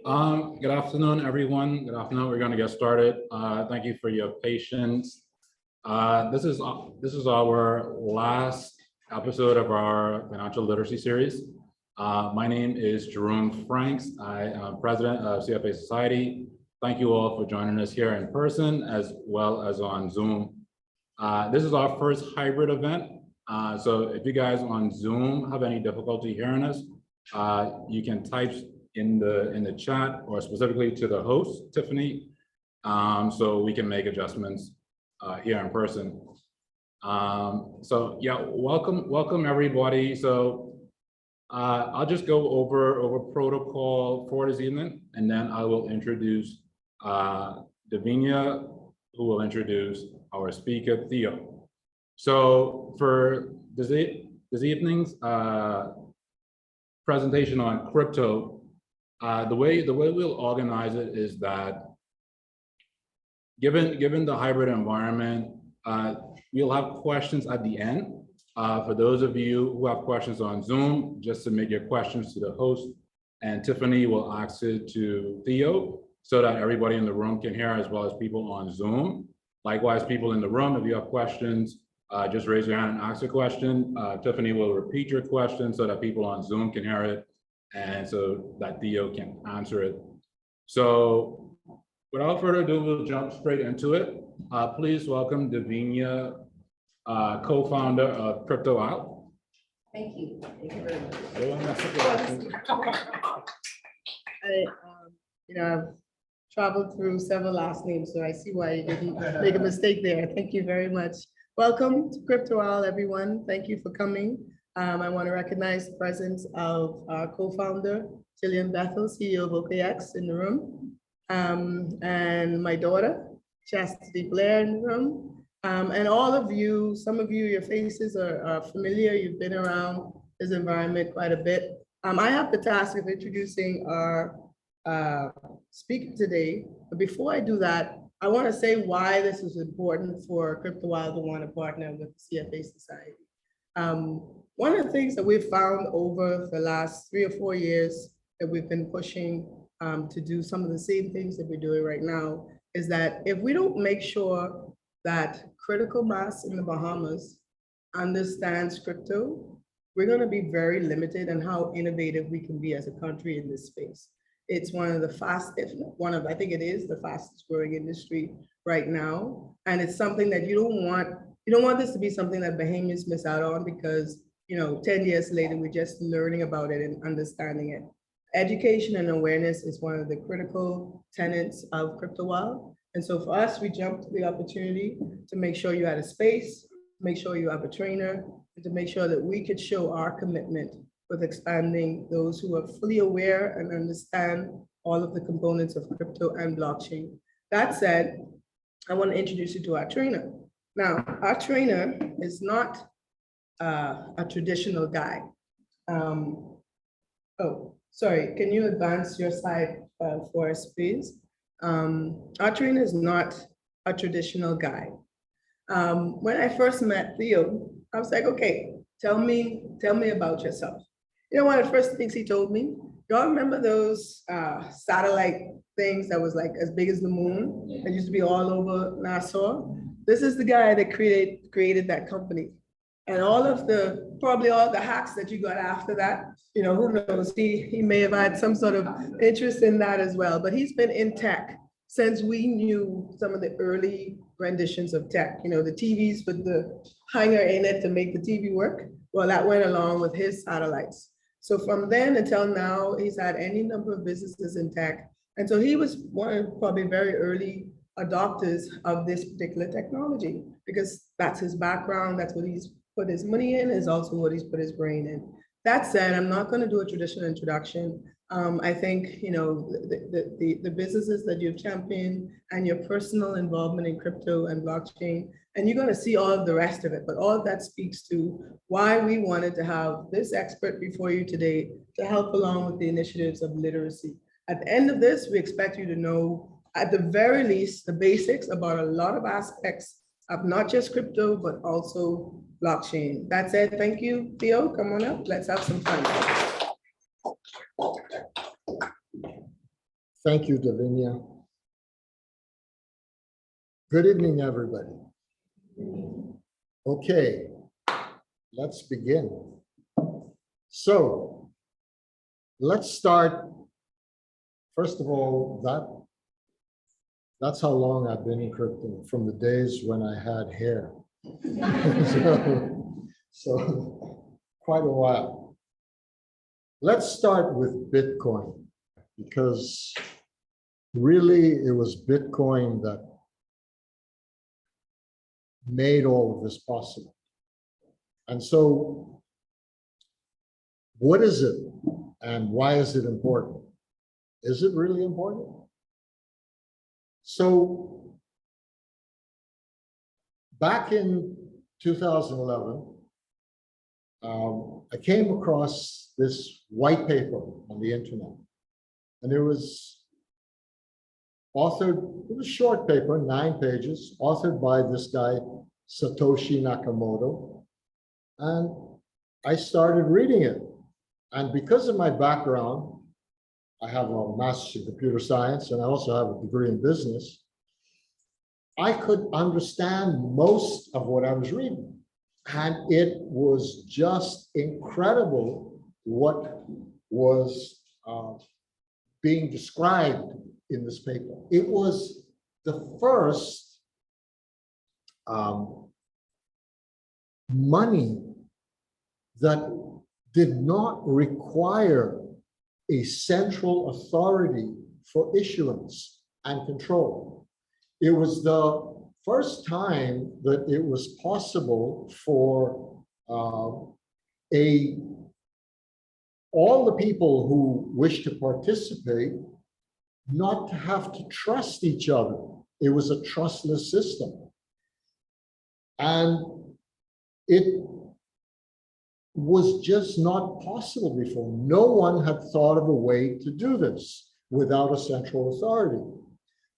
Good afternoon, everyone. Good afternoon. We're going to get started. Thank you for your patience. This is our last episode of our financial literacy series. My name is Jerome Franks. I am president of CFA Society. Thank you all for joining us here in person as well as on Zoom. This is our first hybrid event. So if you guys on Zoom have any difficulty hearing us, you can type in the chat or specifically to the host, Tiffany, so we can make adjustments here in person. So yeah, welcome everybody. So I'll just go over protocol for this evening, and then I will introduce Davinia, who will introduce our speaker, Theo. So for this evening's presentation on crypto, the way we'll organize it is that given the hybrid environment, we'll have questions at the end. For those of you who have questions on Zoom, just submit your questions to the host, and Tiffany will ask it to Theo so that everybody in the room can hear, as well as people on Zoom. Likewise, people in the room, if you have questions, just raise your hand and ask a question. Tiffany will repeat your question so that people on Zoom can hear it, and so that Theo can answer it. So without further ado, we'll jump straight into it. Please welcome Davinia, co-founder of Crypto Out. Thank you. Thank you very much. I've traveled through several last names, so I see why you didn't make a mistake there. Thank you very much. Welcome to Crypto Out, everyone. Thank you for coming. I want to recognize the presence of our co-founder, Jillian Bethel, CEO of OKX, in the room, and my daughter, Chastity Blair, in the room, and all of you. Some of you, your faces are familiar. You've been around this environment quite a bit. I have the task of introducing our speaker today. But before I do that, I want to say why this is important for Crypto Wild to want to partner with the CFA Society. One of the things that we've found over the last 3 or 4 years that we've been pushing to do some of the same things that we're doing right now is that if we don't make sure that critical mass in the Bahamas understands crypto, we're going to be very limited in how innovative we can be as a country in this space. It's one of the fastest, I think it is the fastest growing industry right now. And it's something that you don't want this to be something that Bahamians miss out on because, 10 years later, we're just learning about it and understanding it. Education and awareness is one of the critical tenets of Crypto Wild. And so for us, we jumped to the opportunity to make sure you had a space, make sure you have a trainer, and to make sure that we could show our commitment with expanding those who are fully aware and understand all of the components of crypto and blockchain. That said, I want to introduce you to our trainer. Now, our trainer is not a traditional guy. Oh, sorry, can you advance your slide for us, please? Our trainer is not a traditional guy. When I first met Theo, I was like, okay, tell me about yourself. One of the first things he told me, y'all remember those satellite things that was like as big as the moon that used to be all over Nassau? This is the guy that created that company. And probably all the hacks that you got after that, who knows, he may have had some sort of interest in that as well. But he's been in tech since we knew some of the early renditions of tech, the TVs with the hanger in it to make the TV work. Well, that went along with his satellites. So from then until now, he's had any number of businesses in tech. And so he was one of probably very early adopters of this particular technology because that's his background, that's what he's put his money in, is also what he's put his brain in. That said, I'm not going to do a traditional introduction. I think, the businesses that you've championed and your personal involvement in crypto and blockchain, and you're going to see all of the rest of it, but all of that speaks to why we wanted to have this expert before you today to help along with the initiatives of literacy. At the end of this, we expect you to know, at the very least, the basics about a lot of aspects of not just crypto, but also blockchain. That said, thank you, Theo. Come on up. Let's have some fun. Thank you, Davinia. Good evening, everybody. Okay, let's begin. So let's start. First of all, that's how long I've been in crypto, from the days when I had hair. so quite a while. Let's start with Bitcoin, because really it was Bitcoin that made all of this possible. And so what is it and why is it important? Is it really important? So back in 2011, I came across this white paper on the internet, and it was authored, it was a short paper, 9 pages, authored by this guy, Satoshi Nakamoto. And I started reading it. And because of my background, I have a master's in computer science, and I also have a degree in business. I could understand most of what I was reading. And it was just incredible what was being described in this paper. It was the first money that did not require a central authority for issuance and control. It was the first time that it was possible for all the people who wish to participate not to have to trust each other. It was a trustless system. And it was just not possible before. No one had thought of a way to do this without a central authority,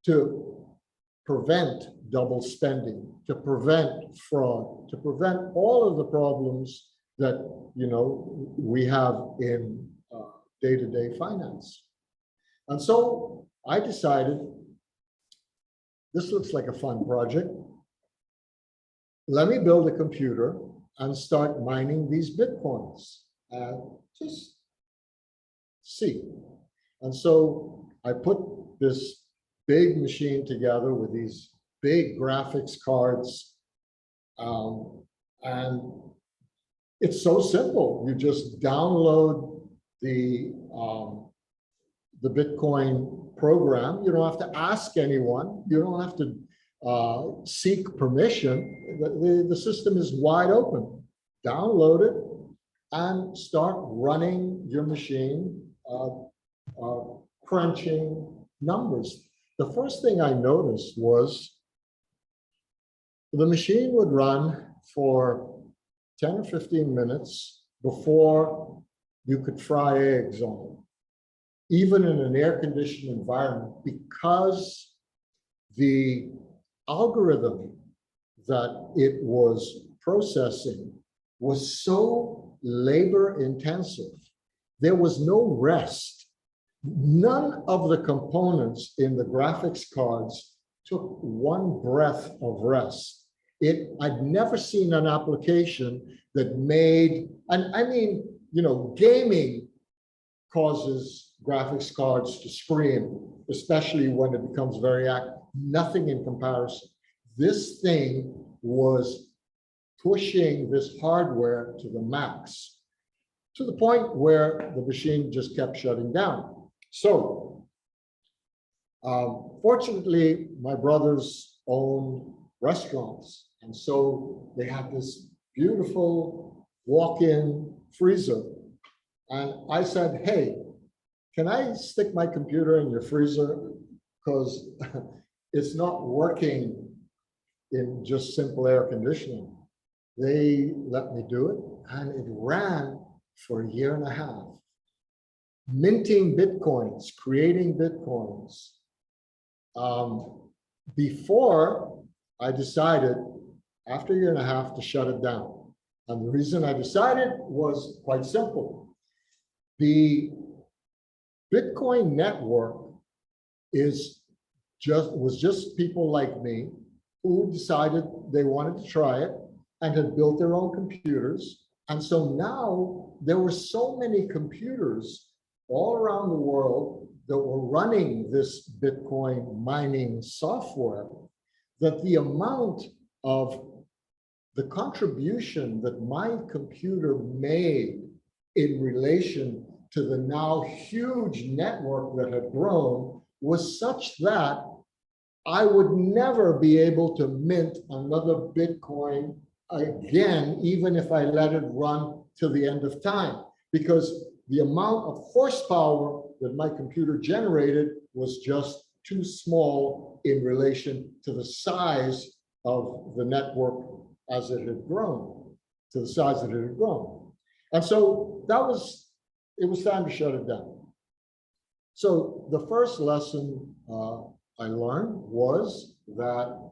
to prevent double spending, to prevent fraud, to prevent all of the problems that we have in day-to-day finance. And so I decided, this looks like a fun project. Let me build a computer and start mining these Bitcoins and just see. And so I put this big machine together with these big graphics cards. And it's so simple. You just download the Bitcoin program. You don't have to ask anyone. You don't have to seek permission. The system is wide open. Download it and start running your machine, crunching numbers. The first thing I noticed was the machine would run for 10 or 15 minutes before you could fry eggs on it, even in an air-conditioned environment, because the algorithm that it was processing was so labor-intensive. There was no rest. None of the components in the graphics cards took one breath of rest. I'd never seen an application that made, and I mean, gaming causes graphics cards to scream, especially when it becomes very active. Nothing in comparison. This thing was pushing this hardware to the max, to the point where the machine just kept shutting down. So, fortunately, my brothers own restaurants, and so they had this beautiful walk-in freezer. And I said, hey, can I stick my computer in your freezer? Because it's not working in just simple air conditioning. They let me do it, and it ran for a year and a half. Minting Bitcoins, creating Bitcoins. Before I decided, after a year and a half, to shut it down. And the reason I decided was quite simple. The Bitcoin network was just people like me who decided they wanted to try it and had built their own computers. And so now there were so many computers all around the world that were running this Bitcoin mining software that the amount of the contribution that my computer made in relation to the now huge network that had grown was such that I would never be able to mint another Bitcoin again, even if I let it run till the end of time, because the amount of horsepower that my computer generated was just too small in relation to the size of the network as it had grown, to the size that it had grown. And so it was time to shut it down. So the first lesson I learned was that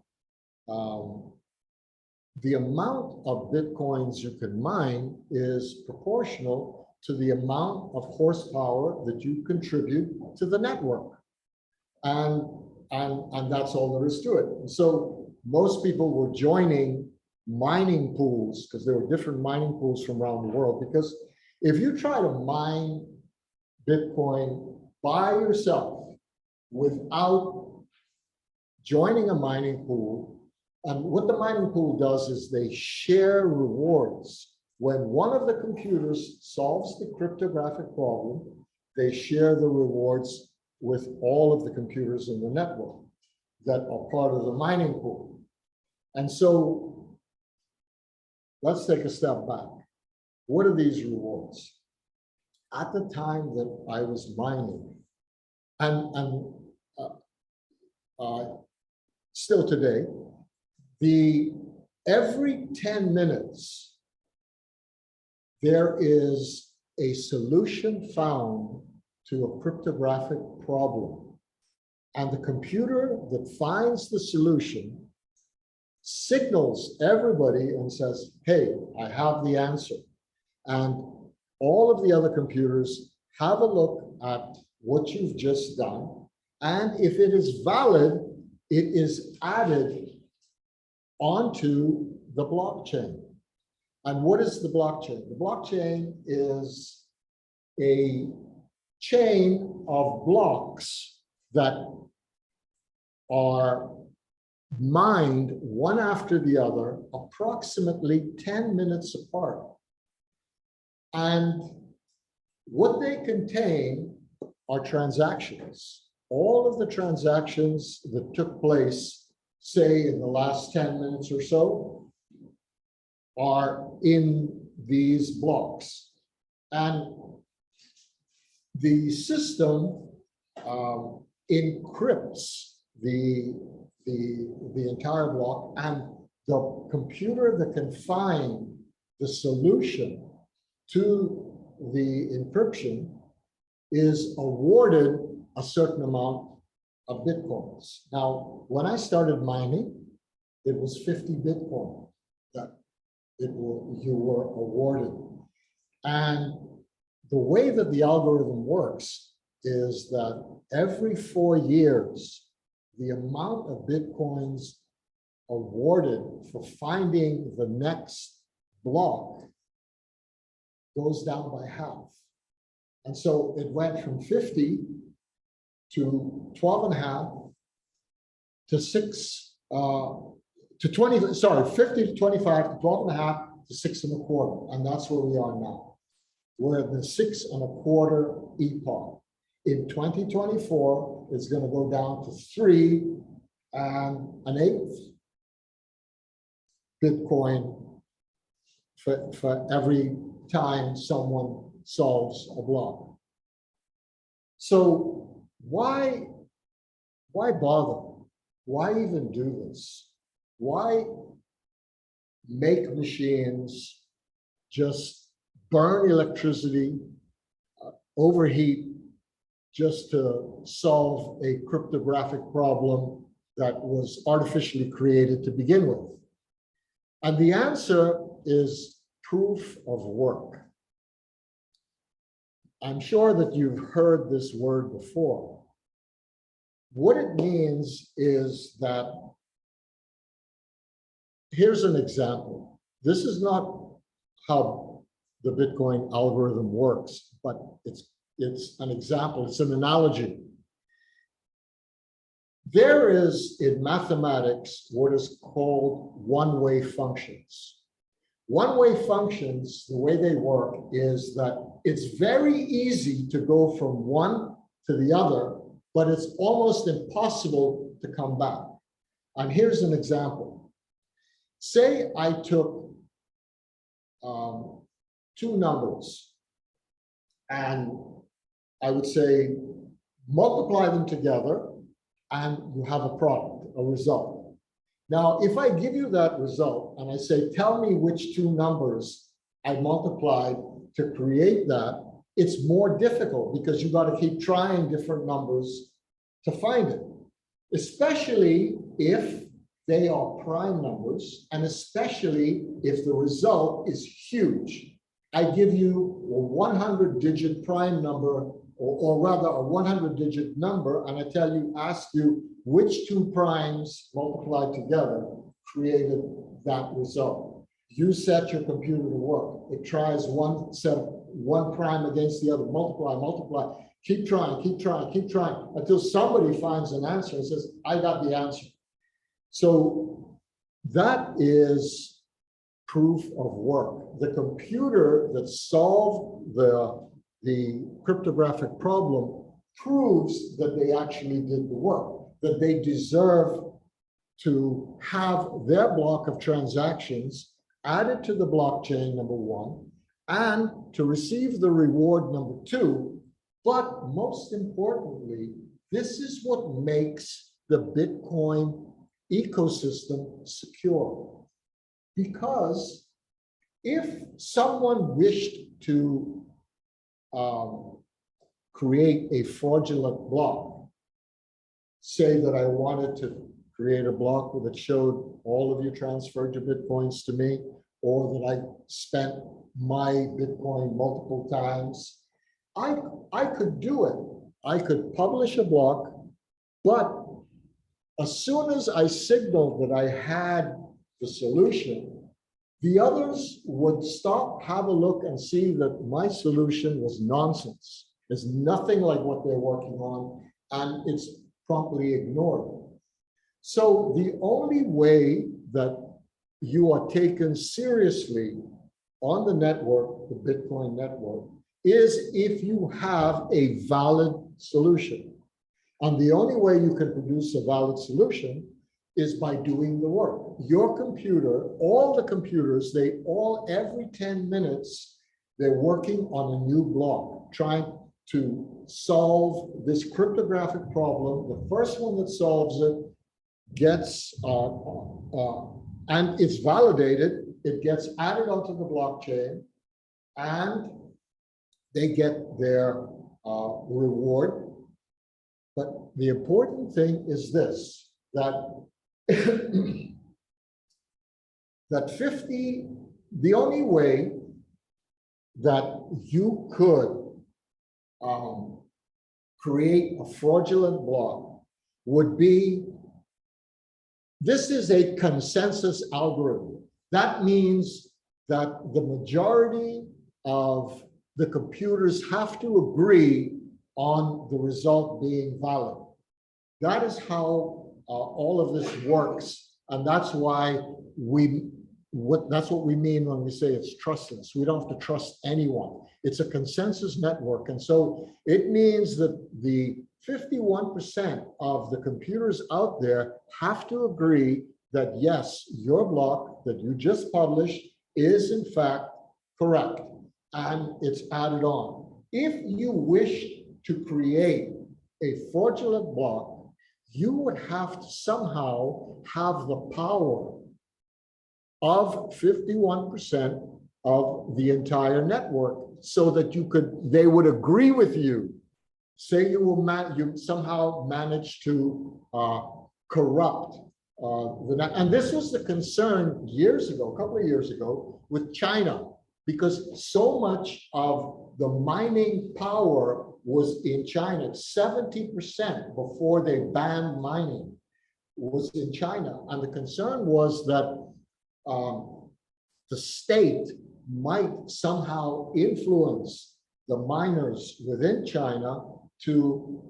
the amount of Bitcoins you can mine is proportional to the amount of horsepower that you contribute to the network. And that's all there is to it. And so most people were joining mining pools because there were different mining pools from around the world. Because if you try to mine Bitcoin by yourself without joining a mining pool, and what the mining pool does is they share rewards. When one of the computers solves the cryptographic problem, they share the rewards with all of the computers in the network that are part of the mining pool. And so let's take a step back. What are these rewards? At the time that I was mining, and still today, every 10 minutes, there is a solution found to a cryptographic problem. And the computer that finds the solution signals everybody and says, hey, I have the answer. And all of the other computers have a look at what you've just done. And if it is valid, it is added onto the blockchain. And what is the blockchain? The blockchain is a chain of blocks that are mined one after the other, approximately 10 minutes apart. And what they contain are transactions. All of the transactions that took place, say in the last 10 minutes or so, are in these blocks. And the system encrypts the entire block, and the computer that can find the solution to the encryption is awarded a certain amount of Bitcoins. Now, when I started mining, it was 50 Bitcoin that you were awarded. And the way that the algorithm works is that every 4 years, the amount of Bitcoins awarded for finding the next block goes down by half. And so it went from 50 to 12.5 to 6 to 20, sorry, 50 to 25 to 12.5 to 6.25. And that's where we are now. We're at the 6.25 epoch. In 2024, it's going to go down to 3 1/8 Bitcoin for every time someone solves a block. So why bother? Why even do this? Why make machines just burn electricity, overheat, just to solve a cryptographic problem that was artificially created to begin with? And the answer is proof of work. I'm sure that you've heard this word before. What it means is that, here's an example. This is not how the Bitcoin algorithm works, but it's an example, it's an analogy. There is in mathematics what is called one-way functions. One-way functions, the way they work is that it's very easy to go from one to the other, but it's almost impossible to come back. And here's an example. Say I took two numbers and I would say multiply them together and you have a product, a result. Now, if I give you that result and I say, tell me which two numbers I multiplied to create that, it's more difficult because you've got to keep trying different numbers to find it, especially if they are prime numbers, and especially if the result is huge. I give you a 100-digit prime number, or rather a 100-digit number, and I tell you, ask you which two primes multiplied together created that result. You set your computer to work. It tries one prime against the other, multiply, keep trying, until somebody finds an answer and says, I got the answer. So that is proof of work. The computer that solved the cryptographic problem proves that they actually did the work, that they deserve to have their block of transactions added to the blockchain, number one, and to receive the reward, number two. But most importantly, this is what makes the Bitcoin ecosystem secure. Because if someone wished to create a fraudulent block, say that I wanted to create a block that showed all of you transferred your Bitcoins to me, or that I spent my Bitcoin multiple times, I could do it. I could publish a block, but as soon as I signaled that I had the solution, the others would stop, have a look, and see that my solution was nonsense. It's nothing like what they're working on, and it's promptly ignored. So the only way that you are taken seriously on the network, the Bitcoin network, is if you have a valid solution. And the only way you can produce a valid solution is by doing the work. Your computer, all the computers, every 10 minutes, they're working on a new block, trying to solve this cryptographic problem. The first one that solves it gets, and it's validated, it gets added onto the blockchain, and they get their reward. But the important thing is this, that the only way that you could create a fraudulent block would be, this is a consensus algorithm. That means that the majority of the computers have to agree on the result being valid. That is how all of this works, and that's why that's what we mean when we say it's trustless. We don't have to trust anyone. It's a consensus network, and so it means that the 51% of the computers out there have to agree that yes, your block that you just published is in fact correct, and it's added on. If you wish to create a fraudulent block, you would have to somehow have the power of 51% of the entire network, so that they would agree with you. Say you somehow manage to corrupt and this was the concern years ago, a couple of years ago, with China, because so much of the mining power was in China. 70% before they banned mining was in China. And the concern was that the state might somehow influence the miners within China to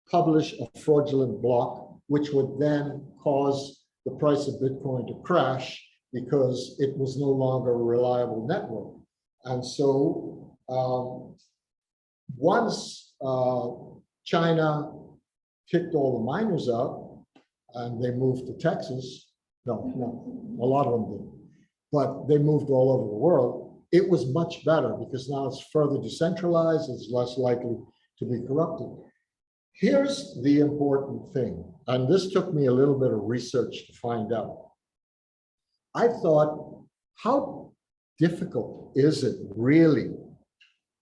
publish a fraudulent block, which would then cause the price of Bitcoin to crash because it was no longer a reliable network. And so once China kicked all the miners out and they moved to Texas, no, a lot of them did, but they moved all over the world, it was much better because now it's further decentralized, it's less likely to be corrupted. Here's the important thing, and this took me a little bit of research to find out. I thought, how difficult is it really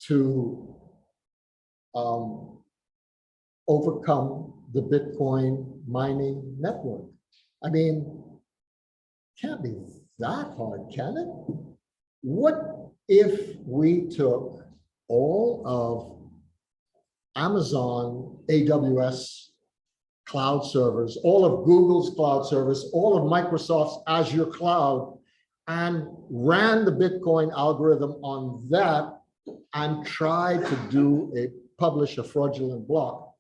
to overcome the Bitcoin mining network? I mean, can't be that hard, can it? What if we took all of Amazon AWS cloud servers, all of Google's cloud servers, all of Microsoft's Azure cloud, and ran the Bitcoin algorithm on that and tried to publish a fraudulent block?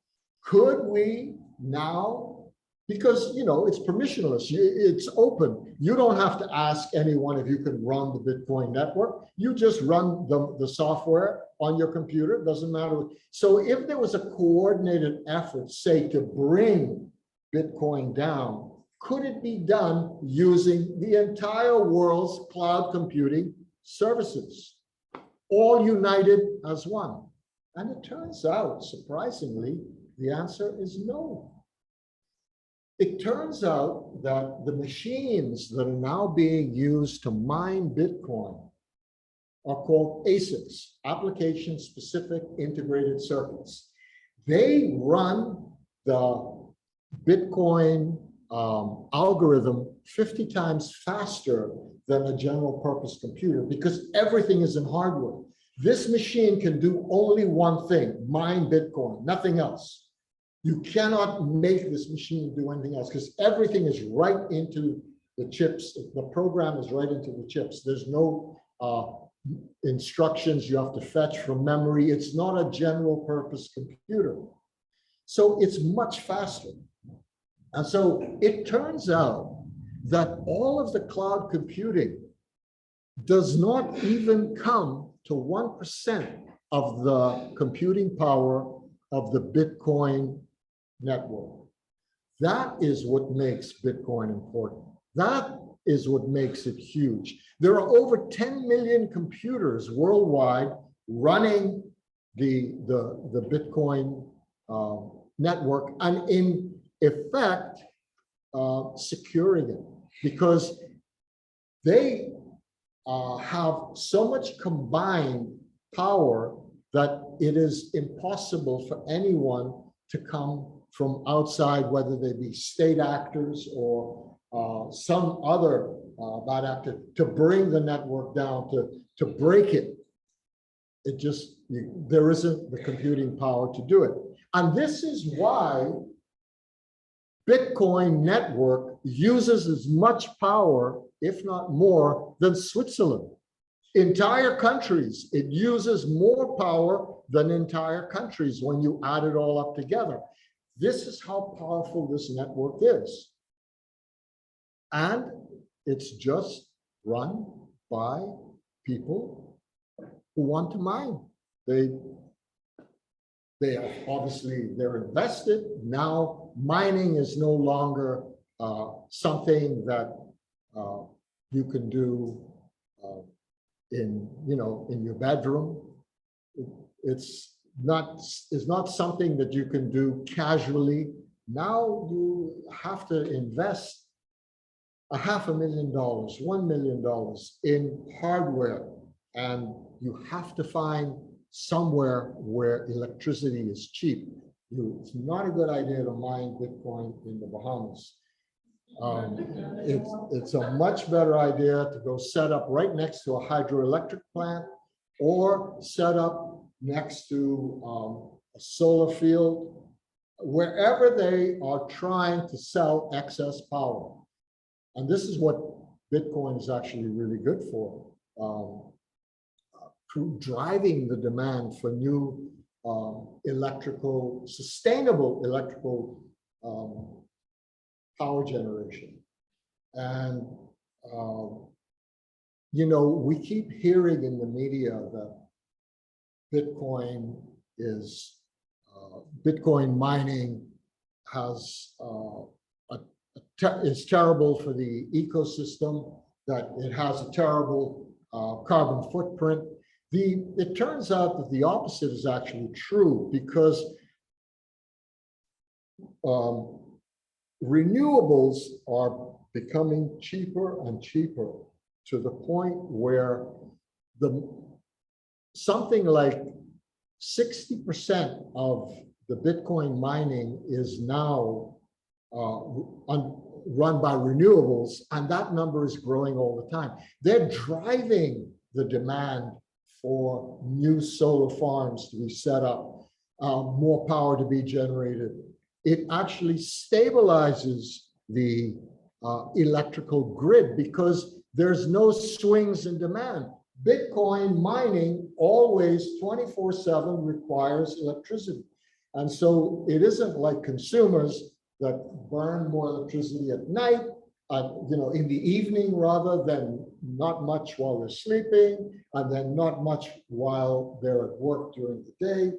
Could we now, because it's permissionless, it's open. You don't have to ask anyone if you can run the Bitcoin network. You just run the software on your computer, doesn't matter. So if there was a coordinated effort, say, to bring Bitcoin down, could it be done using the entire world's cloud computing services, all united as one? And it turns out, surprisingly, the answer is no. It turns out that the machines that are now being used to mine Bitcoin are called ASICs, application-specific integrated circuits. They run the Bitcoin algorithm 50 times faster than a general purpose computer because everything is in hardware. This machine can do only one thing, mine Bitcoin, nothing else. You cannot make this machine do anything else because everything is right into the chips. The program is right into the chips. There's no instructions you have to fetch from memory. It's not a general purpose computer. So it's much faster. And so it turns out that all of the cloud computing does not even come to 1% of the computing power of the Bitcoin network. That is what makes Bitcoin important. That is what makes it huge. There are over 10 million computers worldwide running the Bitcoin network and in effect securing it because they have so much combined power that it is impossible for anyone to come from outside, whether they be state actors or some other bad actor, to bring the network down, to break it. It just, there isn't the computing power to do it. And this is why Bitcoin network uses as much power, if not more, than Switzerland. Entire countries, it uses more power than entire countries when you add it all up together. This is how powerful this network is. And it's just run by people who want to mine. They are obviously, they're invested. Now mining is no longer something that you can do in your bedroom. It's not something that you can do casually. Now you have to invest $500,000, $1 million in hardware, and you have to find somewhere where electricity is cheap. It's not a good idea to mine Bitcoin in the Bahamas. It's a much better idea to go set up right next to a hydroelectric plant or set up next to a solar field, wherever they are trying to sell excess power. And this is what Bitcoin is actually really good for, driving the demand for new sustainable electrical power generation. And, you know, we keep hearing in the media that Bitcoin mining is terrible for the ecosystem, that it has a terrible carbon footprint. It turns out that the opposite is actually true, because renewables are becoming cheaper and cheaper, to the point where something like 60% of the Bitcoin mining is now run by renewables, and that number is growing all the time. They're driving the demand for new solar farms to be set up, more power to be generated. It actually stabilizes the electrical grid, because there's no swings in demand. Bitcoin mining always 24/7 requires electricity. And so it isn't like consumers that burn more electricity at night, you know, in the evening, rather than not much while they're sleeping, and then not much while they're at work during the day,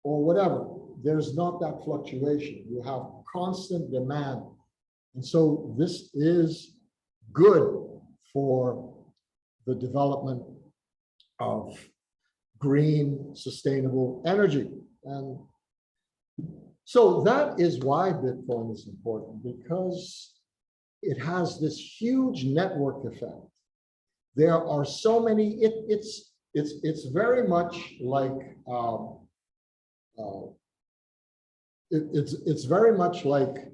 or whatever. There's not that fluctuation. You have constant demand. And so this is good for the development of green, sustainable energy. And so that is why Bitcoin is important, because it has this huge network effect. There are so many, it's very much like, it's very much like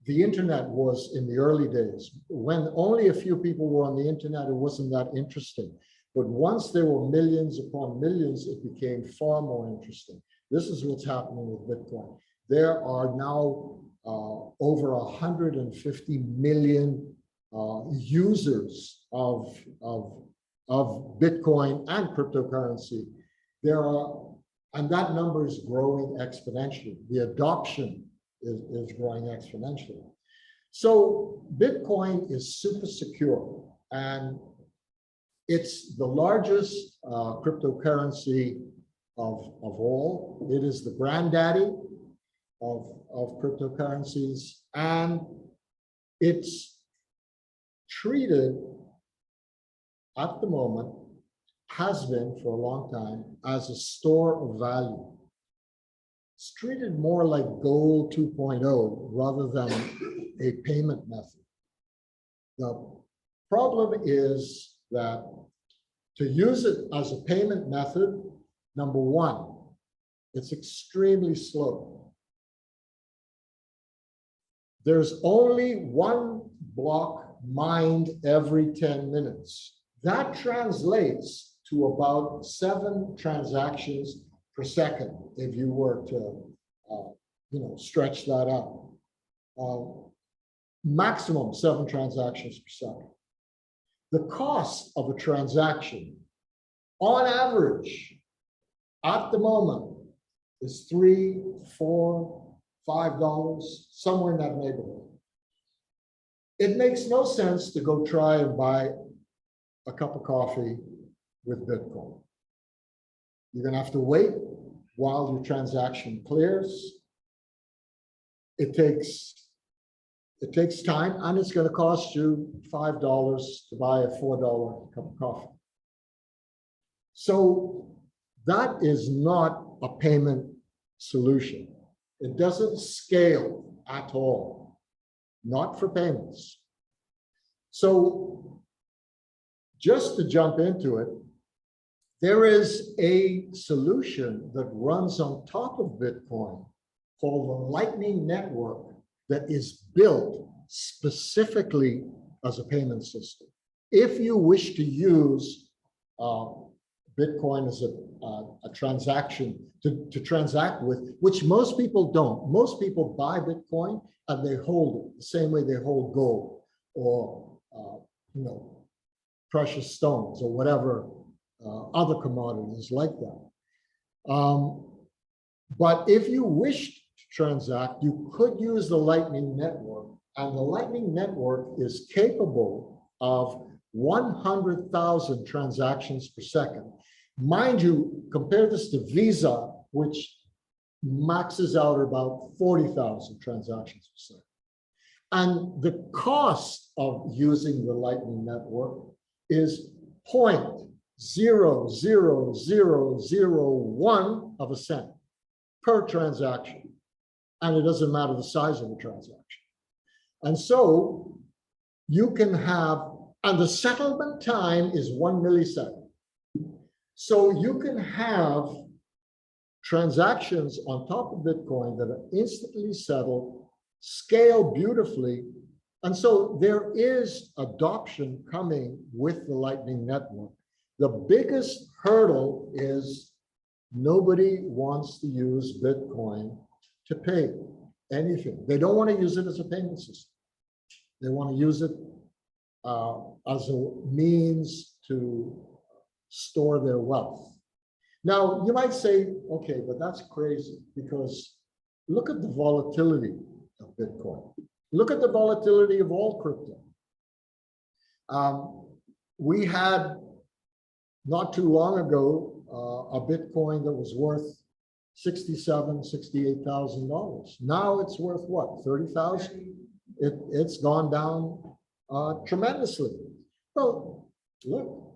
the internet was in the early days. When only a few people were on the internet, it wasn't that interesting. But once there were millions upon millions, it became far more interesting. This is what's happening with Bitcoin. There are now over 150 million users of Bitcoin and cryptocurrency. And that number is growing exponentially. The adoption is growing exponentially. So Bitcoin is super secure, and it's the largest cryptocurrency of all. It is the granddaddy of cryptocurrencies, and it's treated at the moment, has been for a long time, as a store of value. It's treated more like gold 2.0 rather than a payment method. The problem is that to use it as a payment method, number one, it's extremely slow. There's only one block mined every 10 minutes. That translates to about 7 transactions per second, if you were to, stretch that out. Maximum 7 transactions per second. The cost of a transaction, on average, at the moment, is $3, $4, $5, somewhere in that neighborhood. It makes no sense to go try and buy a cup of coffee with Bitcoin. You're going to have to wait while your transaction clears. It takes time, and it's going to cost you $5 to buy a $4 cup of coffee. So that is not a payment solution. It doesn't scale at all, not for payments. So just to jump into it, there is a solution that runs on top of Bitcoin called the Lightning Network that is built specifically as a payment system. If you wish to use Bitcoin as a transaction to transact with, which most people don't. Most people buy Bitcoin and they hold it the same way they hold gold or precious stones or whatever other commodities like that. But if you wished to transact, you could use the Lightning Network, and the Lightning Network is capable of 100,000 transactions per second. Mind you, compare this to Visa, which maxes out about 40,000 transactions per second. And the cost of using the Lightning Network is 0.00001 of a cent per transaction. And it doesn't matter the size of the transaction. And so you can have, and the settlement time is 1 millisecond. So you can have transactions on top of Bitcoin that are instantly settled, scale beautifully. And so there is adoption coming with the Lightning Network. The biggest hurdle is nobody wants to use Bitcoin to pay anything. They don't want to use it as a payment system. They want to use it as a means to store their wealth. Now, you might say, okay, but that's crazy, because look at the volatility of Bitcoin. Look at the volatility of all crypto. We had, not too long ago, a Bitcoin that was worth $67,000, $68,000. Now it's worth what, 30,000? It's gone down tremendously. Well, look,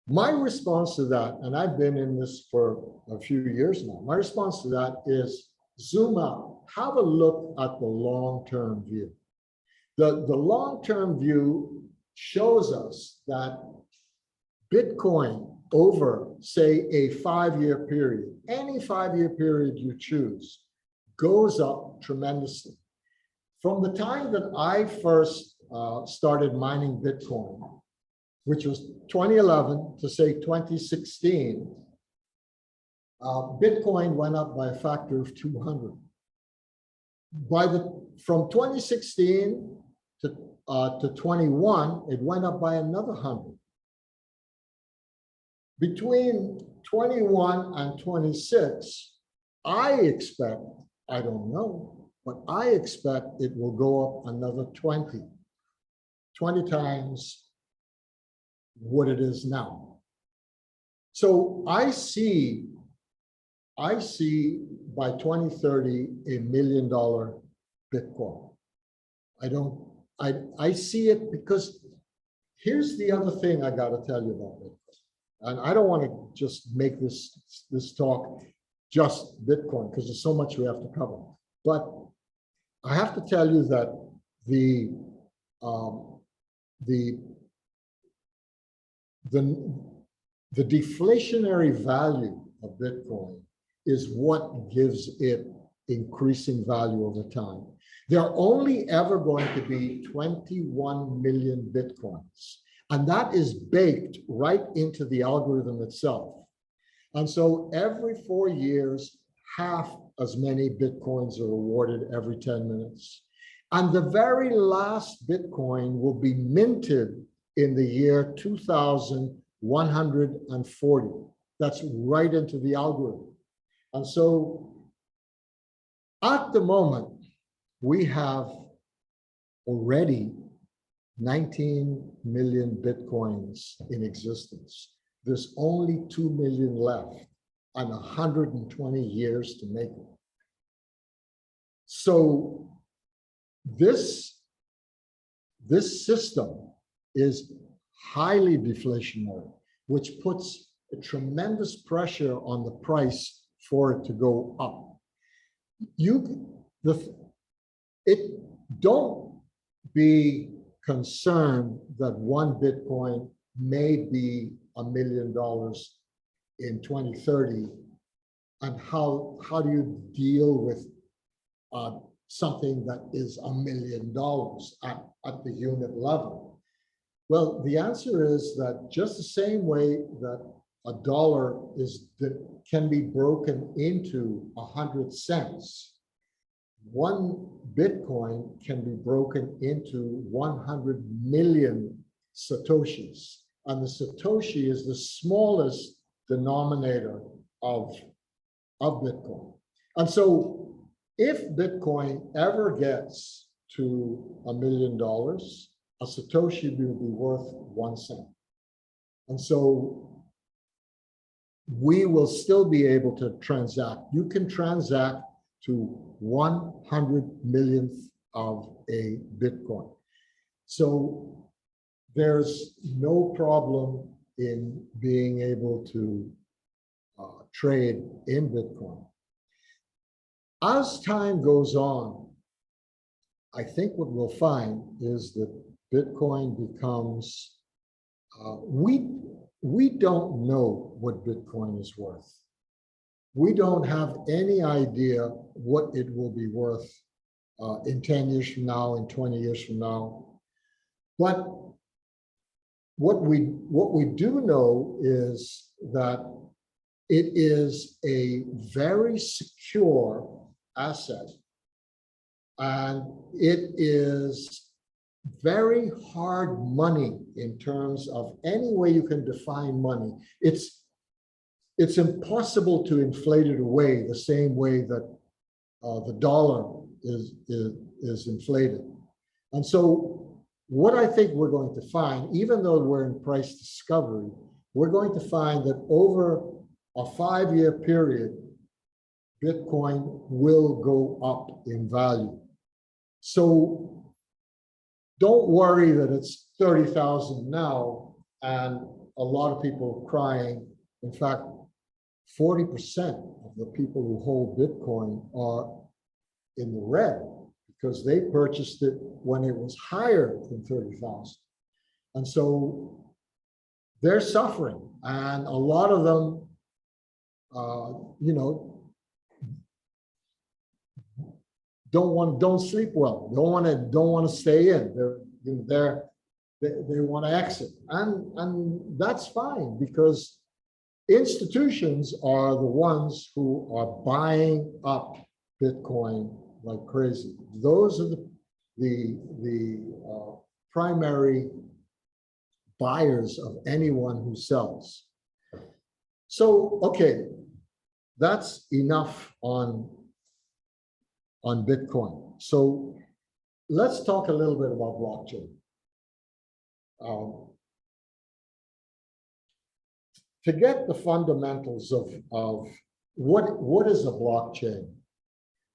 my response to that, and I've been in this for a few years now, my response to that is zoom out, have a look at the long-term view. The long-term view shows us that Bitcoin over, say, a 5-year period, any 5-year period you choose, goes up tremendously. From the time that I first started mining Bitcoin, which was 2011 to say 2016, Bitcoin went up by a factor of 200. From 2016 to 21, it went up by another 100. Between 21 and 26, I expect, I don't know, but I expect it will go up another 20 times what it is now. So I see by 2030 $1 million Bitcoin. I see it because here's the other thing I got to tell you about Bitcoin. And I don't want to just make this talk just Bitcoin because there's so much we have to cover. But I have to tell you that the deflationary value of Bitcoin is what gives it increasing value over time. There are only ever going to be 21 million Bitcoins, and that is baked right into the algorithm itself. And so every 4 years, half as many Bitcoins are awarded every 10 minutes. And the very last Bitcoin will be minted in the year 2140. That's right into the algorithm. And so at the moment, we have already 19 million Bitcoins in existence. There's only 2 million left and 120 years to make it. So this system is highly deflationary, which puts a tremendous pressure on the price for it to go up. Don't be concerned that one Bitcoin may be $1 million in 2030, and how do you deal with something that is $1 million at the unit level? Well, the answer is that just the same way that a dollar can be broken into 100 cents, one Bitcoin can be broken into 100 million Satoshis. And the Satoshi is the smallest denominator of Bitcoin. And so if Bitcoin ever gets to $1 million, a Satoshi will be worth 1 cent. And so we will still be able to transact. You can transact to 100 millionth of a Bitcoin. So there's no problem in being able to trade in Bitcoin. As time goes on, I think what we'll find is that Bitcoin becomes, we don't know what Bitcoin is worth. We don't have any idea what it will be worth in 10 years from now, in 20 years from now. But what we do know is that it is a very secure asset, and it is very hard money in terms of any way you can define money. It's impossible to inflate it away the same way that the dollar is inflated. And so what I think we're going to find, even though we're in price discovery, we're going to find that over a 5-year period, Bitcoin will go up in value. So don't worry that it's 30,000 now and a lot of people crying. In fact, 40% of the people who hold Bitcoin are in the red because they purchased it when it was higher than 30,000. And so they're suffering. And a lot of them, don't sleep well. Don't want to stay in. They want to exit, and that's fine because institutions are the ones who are buying up Bitcoin like crazy. Those are the primary buyers of anyone who sells. So, okay, that's enough on Bitcoin. So let's talk a little bit about blockchain. To get the fundamentals of what is a blockchain?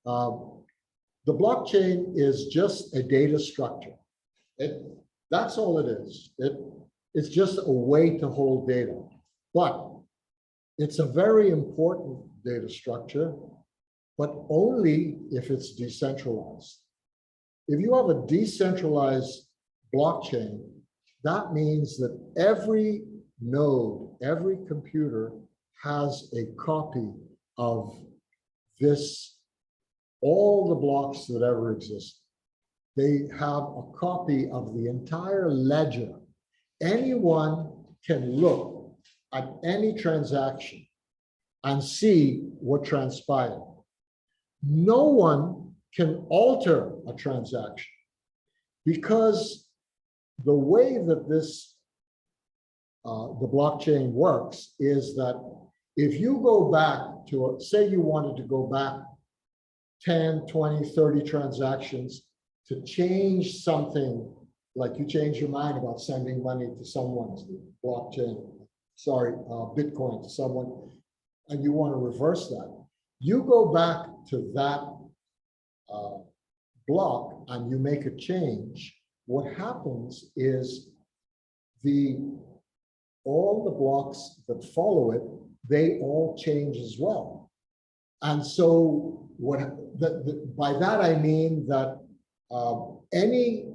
The blockchain is just a data structure. That's all it is. It's just a way to hold data, but it's a very important data structure, but only if it's decentralized. If you have a decentralized blockchain, that means that every node, every computer has a copy of this, all the blocks that ever exist. They have a copy of the entire ledger. Anyone can look at any transaction and see what transpired. No one can alter a transaction because the way that the blockchain works is that if you go back to, say you wanted to go back 10, 20, 30 transactions to change something, like you change your mind about sending money to someone's Bitcoin to someone, and you want to reverse that, you go back to that block and you make a change. What happens is all the blocks that follow it, they all change as well. And so by that I mean that any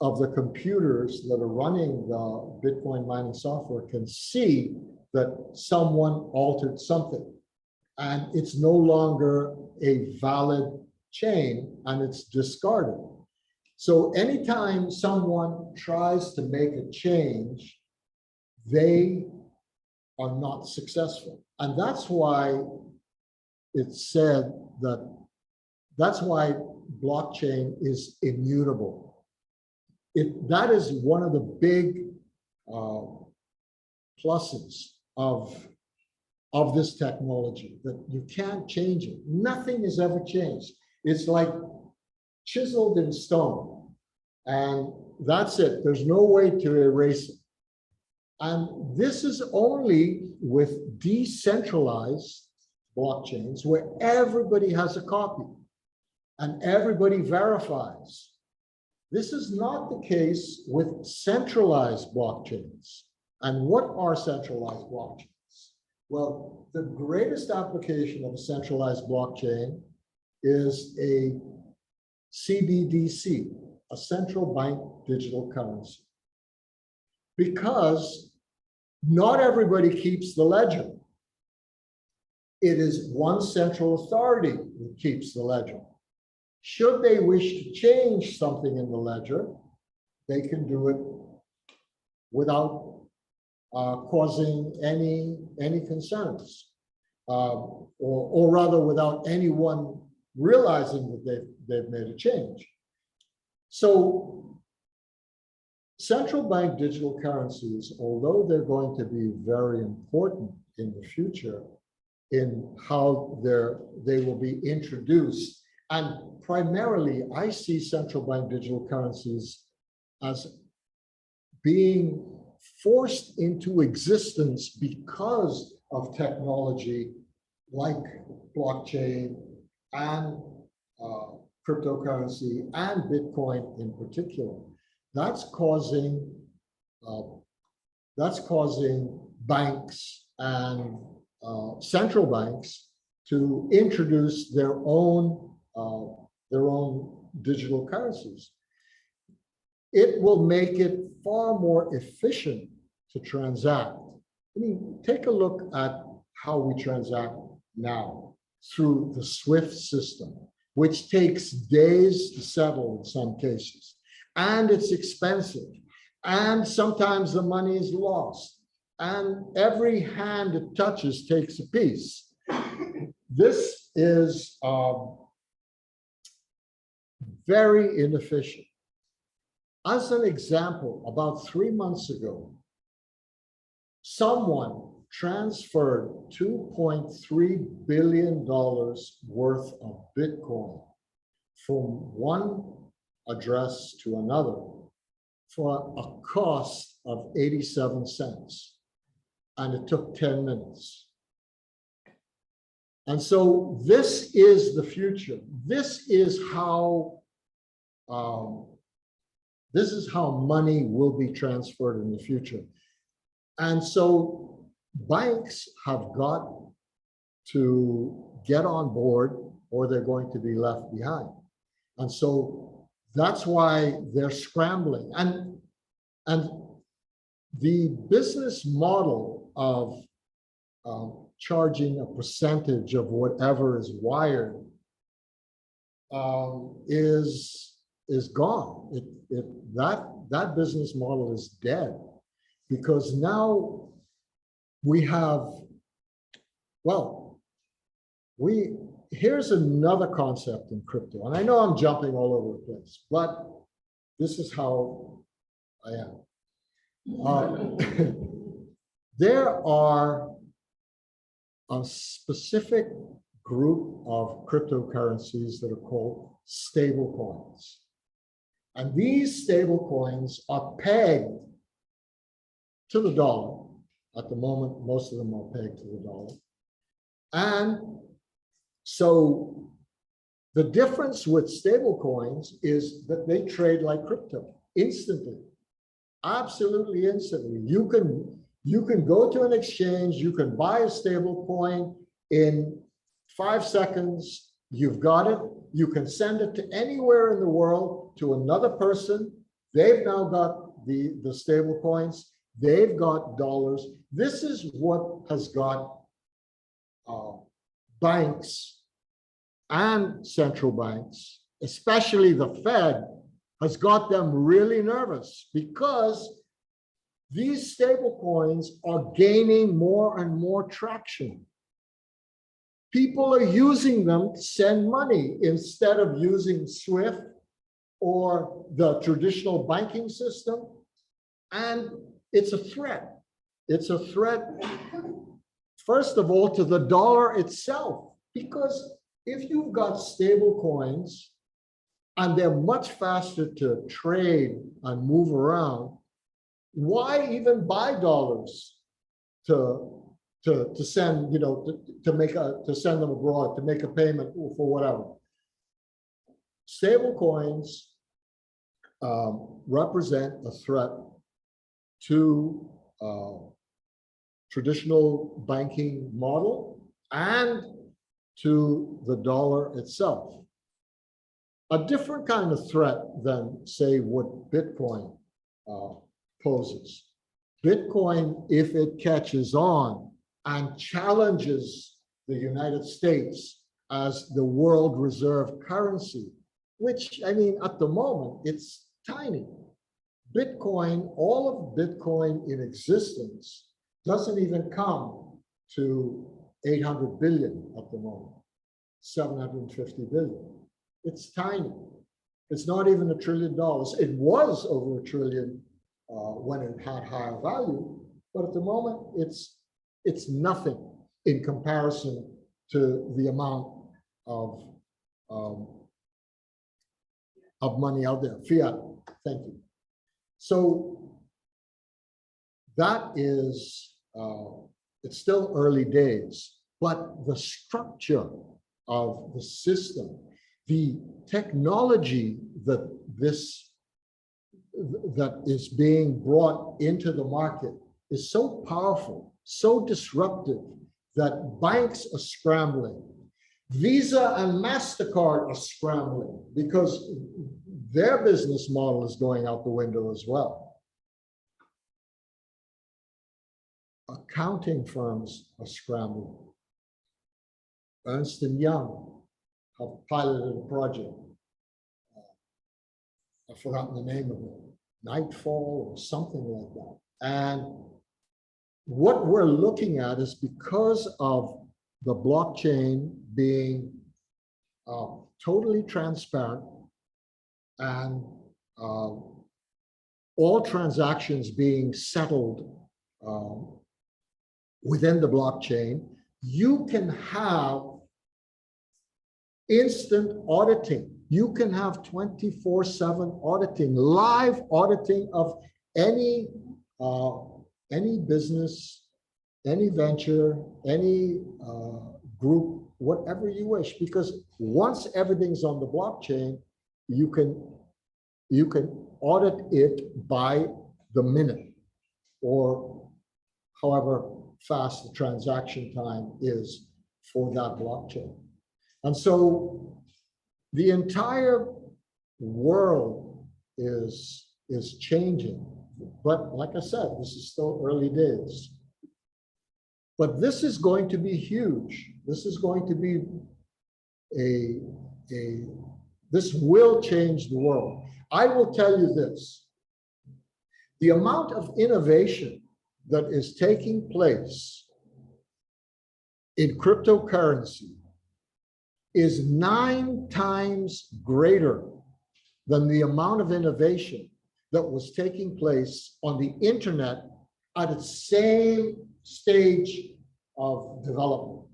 of the computers that are running the Bitcoin mining software can see that someone altered something, and it's no longer a valid chain and it's discarded. So anytime someone tries to make a change, they are not successful. And that's why it's said that's why blockchain is immutable. That is one of the big pluses of this technology, that you can't change it. Nothing is ever changed. It's like chiseled in stone, and that's it. There's no way to erase it. And this is only with decentralized blockchains where everybody has a copy and everybody verifies. This is not the case with centralized blockchains. And what are centralized blockchains? Well, the greatest application of a centralized blockchain is a CBDC, a central bank digital currency. Because not everybody keeps the ledger. It is one central authority that keeps the ledger. Should they wish to change something in the ledger, they can do it without causing any concerns, or rather without anyone realizing that they've made a change. So central bank digital currencies, although they're going to be very important in the future in how they will be introduced, and primarily I see central bank digital currencies as being forced into existence because of technology like blockchain and cryptocurrency and Bitcoin in particular. That's causing banks and central banks to introduce their own digital currencies. It will make it far more efficient to transact. I mean, take a look at how we transact now through the SWIFT system, which takes days to settle in some cases. And it's expensive. And sometimes the money is lost. And every hand it touches takes a piece. This is very inefficient. As an example, about 3 months ago, someone transferred $2.3 billion worth of Bitcoin from one address to another for a cost of 87 cents. And it took 10 minutes. And so this is the future. This is how money will be transferred in the future. And so banks have got to get on board or they're going to be left behind. And so that's why they're scrambling. And the business model of charging a percentage of whatever is wired is gone. That business model is dead, because now we have, here's another concept in crypto, and I know I'm jumping all over the place, but this is how I am. There are a specific group of cryptocurrencies that are called stable coins. And these stable coins are pegged to the dollar. At the moment, most of them are pegged to the dollar. And so the difference with stable coins is that they trade like crypto instantly, absolutely instantly. You can go to an exchange, you can buy a stable coin in 5 seconds, you've got it. You can send it to anywhere in the world to another person. They've now got the stable coins. They've got dollars. This is what has got banks and central banks, especially the Fed, has got them really nervous because these stable coins are gaining more and more traction. People are using them to send money instead of using SWIFT or the traditional banking system. And it's a threat. It's a threat, first of all, to the dollar itself, because if you've got stable coins and they're much faster to trade and move around, why even buy dollars to send, to send them abroad, to make a payment for whatever? Stable coins represent a threat to traditional banking model and to the dollar itself. A different kind of threat than, say, what Bitcoin poses. Bitcoin, if it catches on and challenges the United States as the world reserve currency, which, I mean, at the moment, it's tiny. Bitcoin, all of Bitcoin in existence doesn't even come to 800 billion at the moment, 750 billion. It's tiny. It's not even $1 trillion. It was over $1 trillion when it had higher value, but at the moment it's nothing in comparison to the amount of money out there. Fiat, thank you. So that is, it's still early days, but the structure of the system, the technology that is being brought into the market is so powerful, so disruptive, that banks are scrambling. Visa and MasterCard are scrambling because their business model is going out the window as well. Accounting firms are scrambling. Ernst & Young have piloted a project. I've forgotten the name of it, Nightfall or something like that. And what we're looking at is, because of the blockchain being totally transparent and all transactions being settled within the blockchain, you can have instant auditing. You can have 24/7 auditing, live auditing of any business, any venture, any group, whatever you wish. Because once everything's on the blockchain, you can audit it by the minute, or however fast the transaction time is for that blockchain. And so the entire world is changing. But like I said, this is still early days. But this is going to be huge. This is going to be this will change the world. I will tell you this: the amount of innovation that is taking place in cryptocurrency is 9 times greater than the amount of innovation that was taking place on the internet at its same stage of development.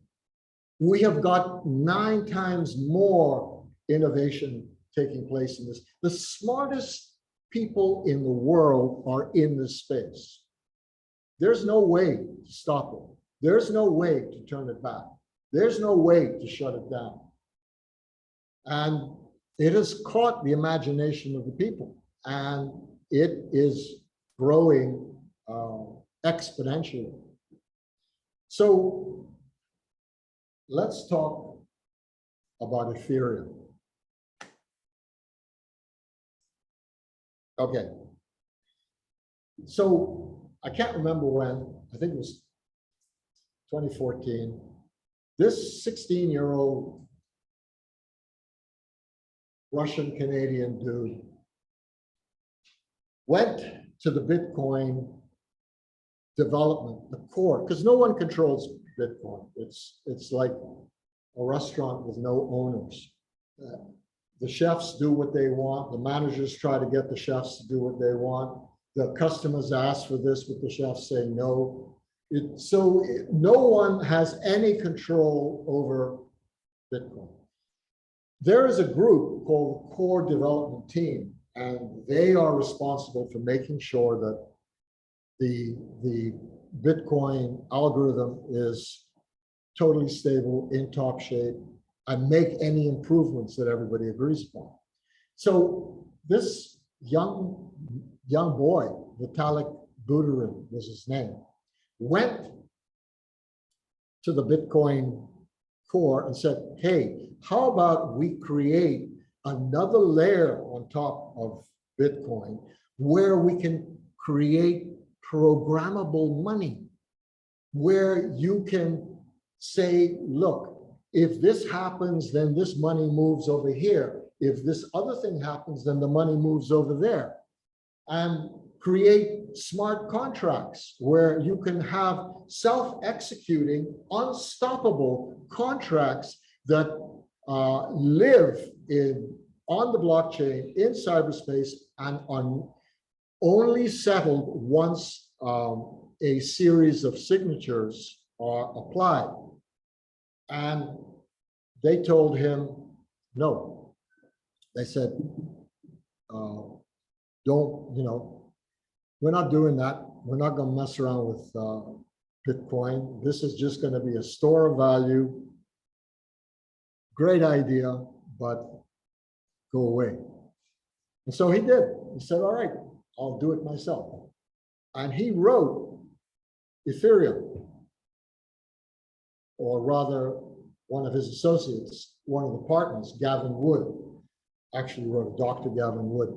We have got 9 times more innovation taking place in this. The smartest people in the world are in this space. There's no way to stop it. There's no way to turn it back. There's no way to shut it down. And it has caught the imagination of the people, and it is growing exponentially. So let's talk about Ethereum. Okay. So I can't remember when, I think it was 2014, this 16-year-old Russian-Canadian dude went to the Bitcoin development, the core, because no one controls Bitcoin. It's like a restaurant with no owners. The chefs do what they want. The managers try to get the chefs to do what they want. The customers ask for this, but the chefs say no. No one has any control over Bitcoin. There is a group called the Core Development Team, and they are responsible for making sure that the Bitcoin algorithm is totally stable, in top shape, and make any improvements that everybody agrees upon. So this young boy, Vitalik Buterin was his name, went to the Bitcoin core and said, hey, how about we create another layer on top of Bitcoin where we can create programmable money, where you can say, look, if this happens, then this money moves over here. If this other thing happens, then the money moves over there. And create smart contracts where you can have self-executing, unstoppable contracts that live on the blockchain in cyberspace and are only settled once a series of signatures are applied. And they told him no. They said, we're not doing that. We're not going to mess around with Bitcoin. This is just going to be a store of value. Great idea, but go away. And so he did. He said, all right, I'll do it myself. And he wrote Ethereum, or rather, one of his associates, one of the partners, Gavin Wood, actually wrote, Dr. Gavin Wood.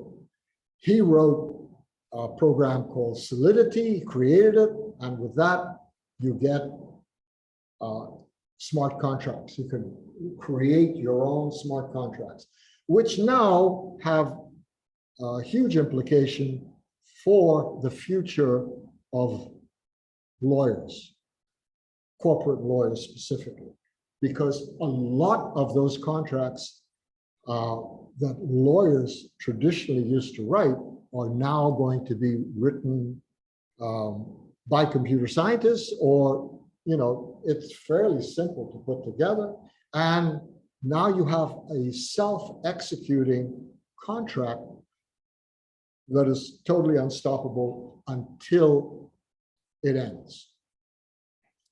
He wrote a program called Solidity, he created it, and with that, you get smart contracts. You can create your own smart contracts, which now have a huge implication for the future of lawyers, corporate lawyers specifically, because a lot of those contracts that lawyers traditionally used to write are now going to be written by computer scientists, or, it's fairly simple to put together. And now you have a self-executing contract that is totally unstoppable until it ends.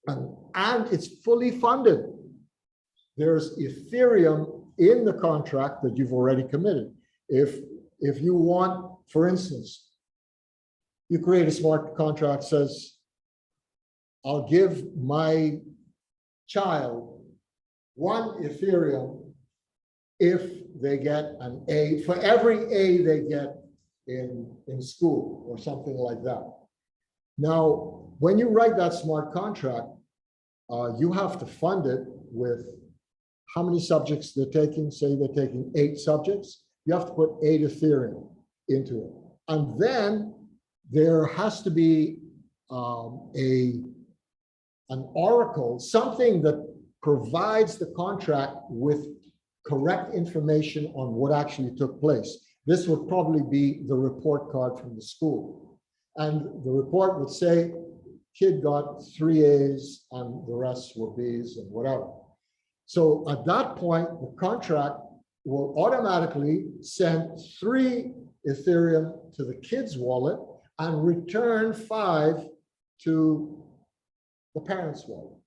And it's fully funded. There's Ethereum in the contract that you've already committed. If you want, for instance, you create a smart contract that says, I'll give my child 1 Ethereum if they get an A, for every A they get in school or something like that. Now, when you write that smart contract, you have to fund it with how many subjects they're taking. Say they're taking 8 subjects, you have to put 8 Ethereum into it. And then there has to be an oracle, something that provides the contract with correct information on what actually took place. This would probably be the report card from the school. And the report would say, kid got 3 A's and the rest were B's and whatever. So at that point, the contract will automatically send 3 Ethereum to the kid's wallet and return 5 to the parent's wallet.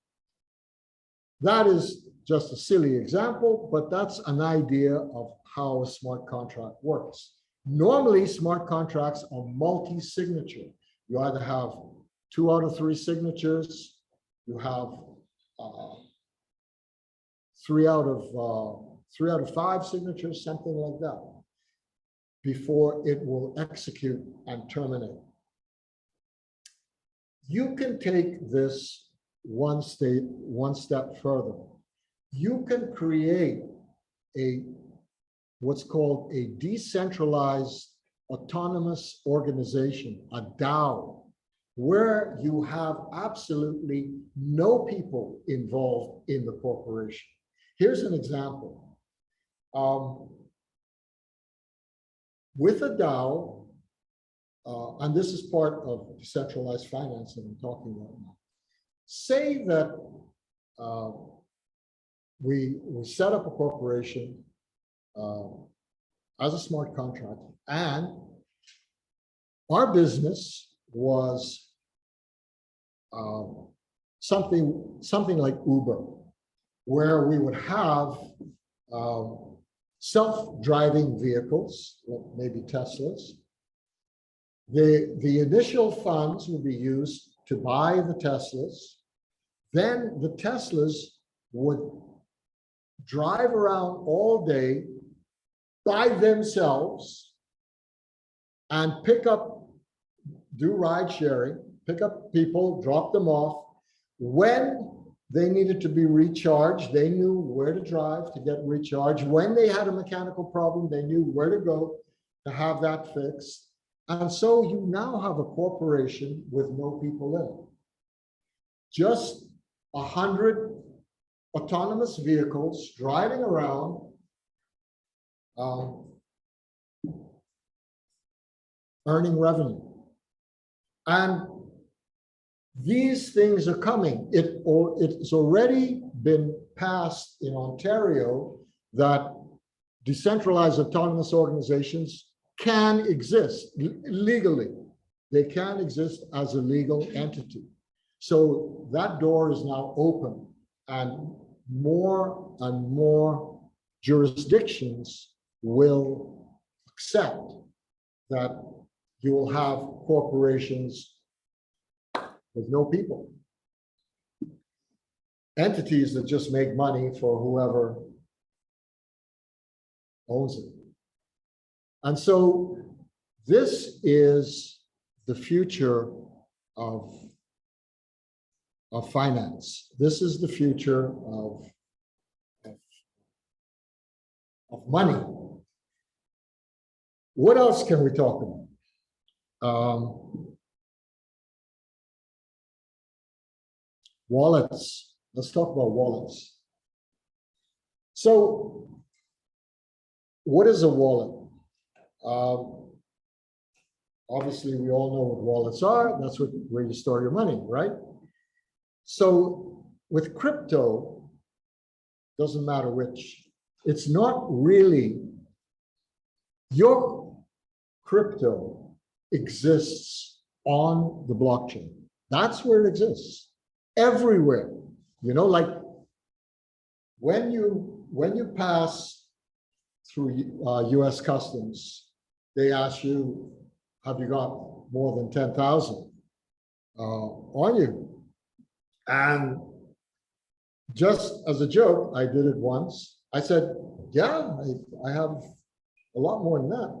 That is just a silly example, but that's an idea of how a smart contract works. Normally, smart contracts are multi-signature. You either have 2 out of 3 signatures, you have 3 out of 5 signatures, something like that, before it will execute and terminate. You can take this one step further. You can create what's called a decentralized autonomous organization, a DAO, where you have absolutely no people involved in the corporation. Here's an example. With a DAO, and this is part of decentralized finance that I'm talking about now. Say that we set up a corporation as a smart contract, and our business was something like Uber, where we would have self-driving vehicles, maybe Teslas. The initial funds would be used to buy the Teslas. Then the Teslas would drive around all day by themselves and do ride sharing, pick up people, drop them off. When they needed to be recharged, they knew where to drive to get recharged. When they had a mechanical problem, they knew where to go to have that fixed. And so you now have a corporation with no people in it. Just 100 autonomous vehicles driving around, earning revenue. And these things are coming. It's already been passed in Ontario that decentralized autonomous organizations can exist legally. They can exist as a legal entity. So that door is now open, and more jurisdictions will accept that you will have corporations with no people. Entities that just make money for whoever owns it. And so this is the future of finance. This is the future of money. What else can we talk about? Wallets. Let's talk about wallets. So, what is a wallet? Obviously, we all know what wallets are. That's where you store your money, right? So, with crypto, doesn't matter which. It's not really, your crypto exists on the blockchain. That's where it exists. Everywhere. You know, like when you pass through US Customs, they ask you, have you got more than 10,000 on you? And just as a joke, I did it once. I said, yeah, I have a lot more than that.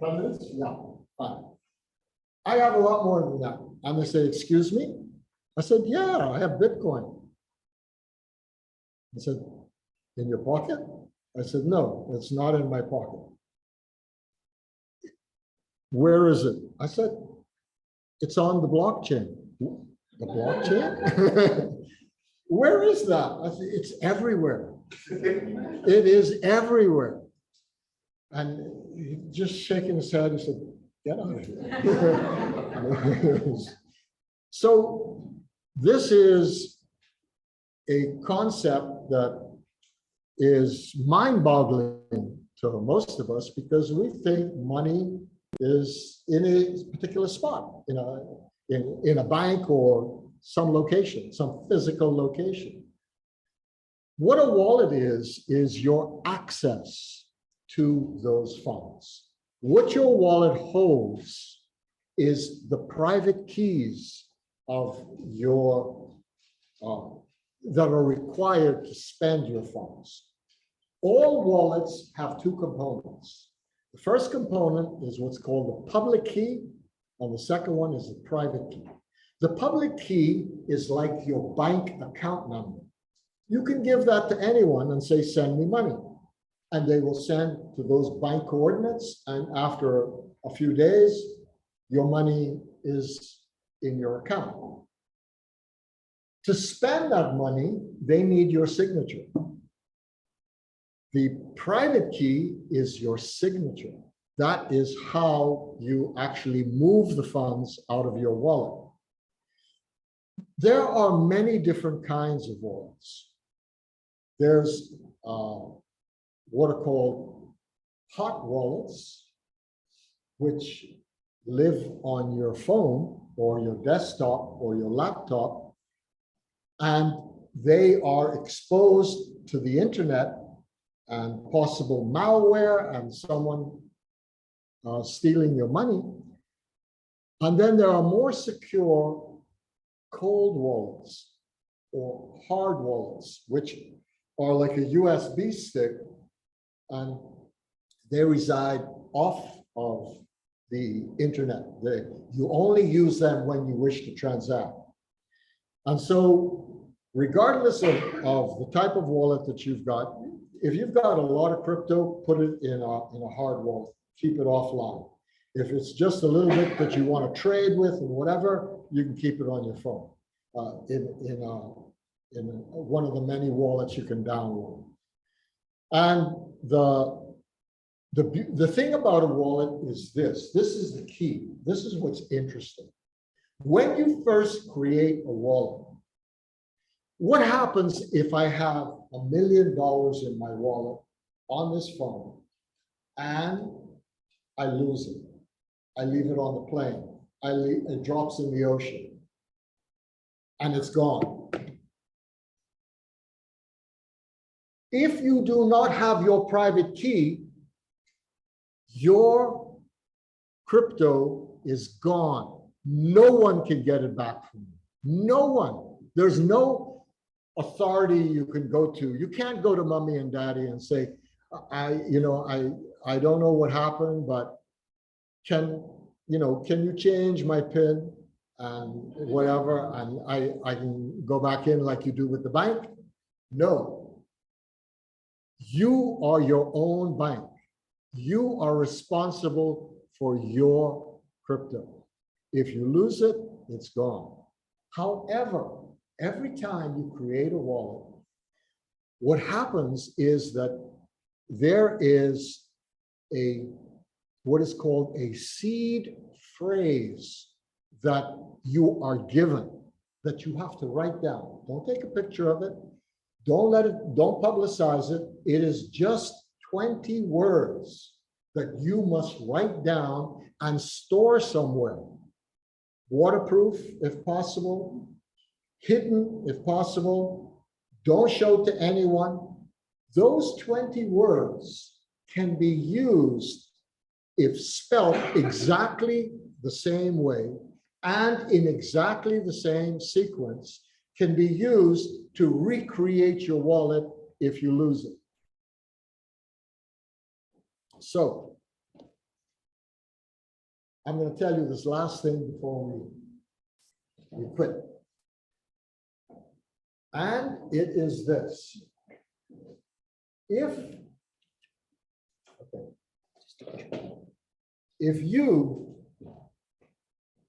5 minutes? Yeah, fine. I have a lot more than that. And they say, excuse me? I said, yeah, I have Bitcoin. I said, in your pocket? I said, no, it's not in my pocket. Where is it? I said, it's on the blockchain. The blockchain? Where is that? I said, it's everywhere. It is everywhere. And he just shaking his head, he said, get out of here. So this is a concept that is mind-boggling to most of us because we think money is in a particular spot, in a bank or some location, some physical location. What a wallet is your access to those funds. What your wallet holds is the private keys of your that are required to spend your funds. All wallets have two components. The first component is what's called the public key, and the second one is the private key. The public key is like your bank account number. You can give that to anyone and say, send me money. And they will send to those bank coordinates. And after a few days, your money is in your account. To spend that money, they need your signature. The private key is your signature. That is how you actually move the funds out of your wallet. There are many different kinds of wallets. There's what are called hot wallets, which live on your phone or your desktop or your laptop, and they are exposed to the internet and possible malware and someone stealing your money. And then there are more secure cold wallets or hard wallets, which are like a USB stick, and they reside off of the internet. You only use them when you wish to transact. And so regardless of the type of wallet that you've got, if you've got a lot of crypto, put it in a hard wallet, keep it offline. If it's just a little bit that you want to trade with and whatever, you can keep it on your phone in one of the many wallets you can download. And the thing about a wallet is this. This is the key. This is what's interesting. When you first create a wallet, what happens if I have $1 million in my wallet on this phone and I lose it? I leave it on the plane. It drops in the ocean and it's gone. If you do not have your private key, your crypto is gone. No one can get it back from you. No one. There's no authority you can go to. You can't go to mommy and daddy and say, I don't know what happened, but can you change my PIN and whatever, and I can go back in like you do with the bank? No. You are your own bank. You are responsible for your crypto. If you lose it, it's gone. However, every time you create a wallet, what happens is that there is what is called a seed phrase that you are given, that you have to write down. Don't take a picture of it. Don't publicize it. It is just 20 words that you must write down and store somewhere. Waterproof, if possible, hidden, if possible. Don't show to anyone. Those 20 words can be used if spelled exactly the same way and in exactly the same sequence, can be used to recreate your wallet if you lose it. So I'm going to tell you this last thing before we quit. And it is this. If you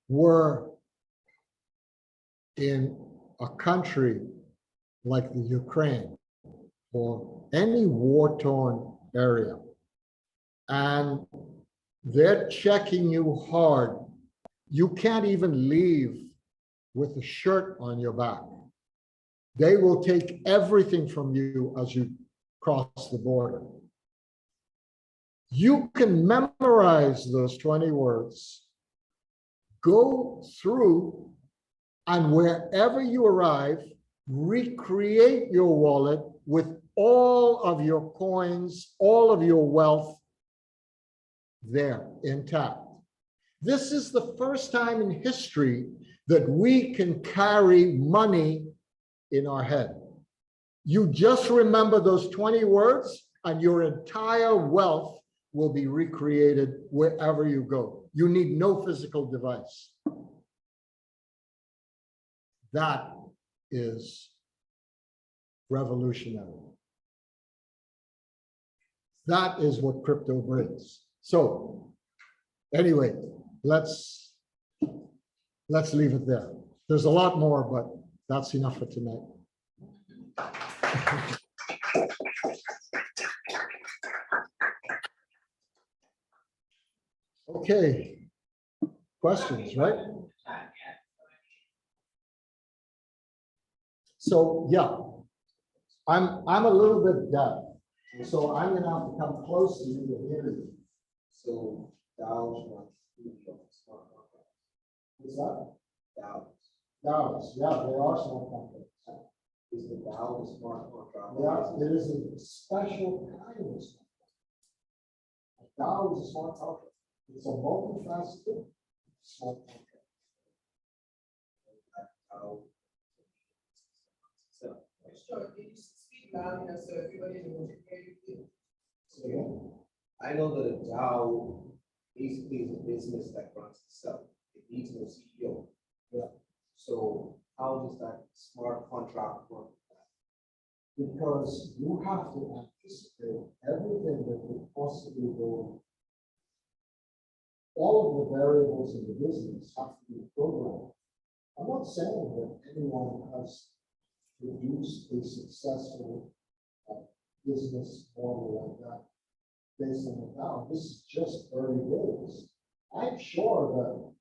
were in a country like the Ukraine or any war-torn area, and they're checking you hard, you can't even leave with a shirt on your back. They will take everything from you as you cross the border. You can memorize those 20 words, go through, and wherever you arrive, recreate your wallet with all of your coins, all of your wealth there intact. This is the first time in history that we can carry money in our head. You just remember those 20 words and your entire wealth will be recreated wherever you go. You need no physical device. That is revolutionary. That is what crypto brings. So anyway, let's leave it there. There's a lot more, but that's enough for tonight. Okay, questions, right? So yeah, I'm a little bit deaf, so I'm gonna have to come close to you to hear you. So DAOs want to be smart contracts. What's that? DAOs. DAOs, yeah, they are smart contracts. Is the DAO a smart contract? Yeah, it is a special kind of smart contract. A DAO is a smart contract. It's a multifaceted smart contract. DAO. So, Sure, can you speak loud enough so everybody can hear you? So, yeah. I know that a DAO basically is a business that runs itself. It needs no CEO. Yeah. So how does that smart contract work? Because you have to anticipate everything that could possibly go on. All of the variables in the business have to be programmed. I'm not saying that anyone has produced a successful business model like that based on the DAO. This is just early days. I'm sure that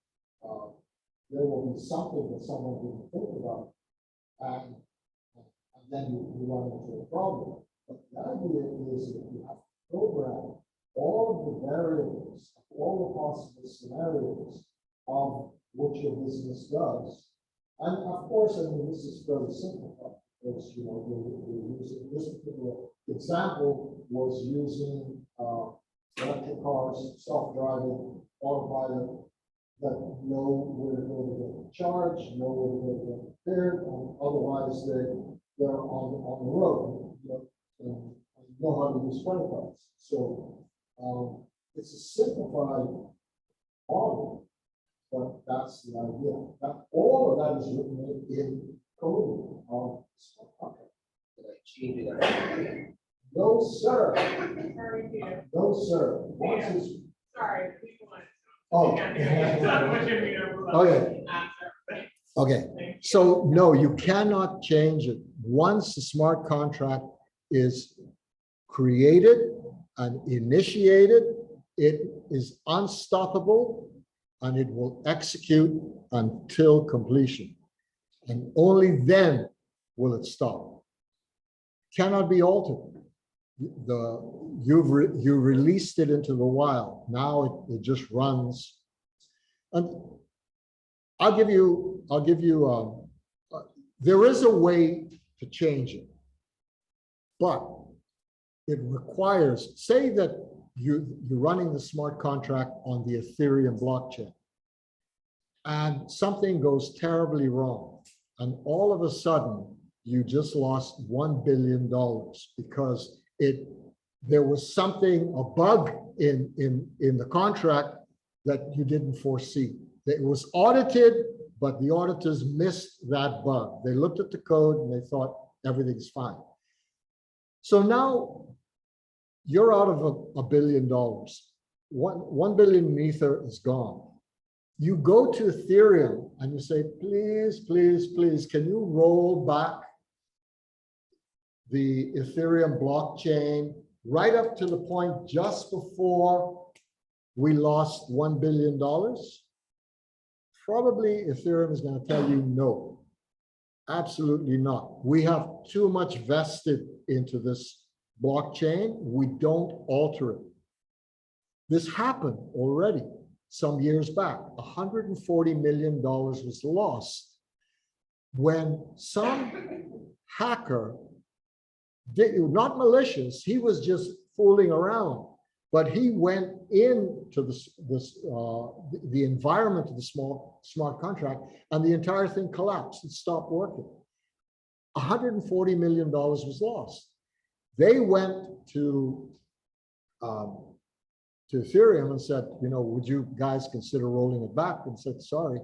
there will be something that someone didn't think about, and then you run into a problem. But the idea is that you have to program all of the variables, all the possible scenarios of what your business does. And of course, I mean, this is fairly simplified because, you know, we're using this particular example was using electric cars, self-driving, autopilot, that know where to go to get charged, know where to go to get repaired, and otherwise they're on the road, you know how to use credit cards. So it's a simplified model, but that's the idea. That all of that is written in code of smart contract. Did I change it every No, sir. Very clear. No, sir. Once it's, Sorry, which one? oh. Okay. Okay. So no, you cannot change it. Once the smart contract is created and initiated, it is unstoppable and it will execute until completion. And only then will it stop. Cannot be altered. You released it into the wild. Now it just runs. And I'll give you there is a way to change it, but it requires, say that you're running the smart contract on the Ethereum blockchain and something goes terribly wrong. And all of a sudden you just lost $1 billion because there was something, a bug in the contract that you didn't foresee. It was audited, but the auditors missed that bug. They looked at the code and they thought everything's fine. So now you're out of $1 billion. 1 billion in Ether is gone. You go to Ethereum and you say, please, please, please, can you roll back the Ethereum blockchain right up to the point just before we lost $1 billion? Probably Ethereum is going to tell you no, absolutely not. We have too much vested into this blockchain. We don't alter it. This happened already some years back. $140 million was lost when some hacker, not malicious, he was just fooling around, but he went into the environment of the smart contract and the entire thing collapsed. It stopped working. $140 million was lost. They went to Ethereum and said, you know, would you guys consider rolling it back? And said, sorry,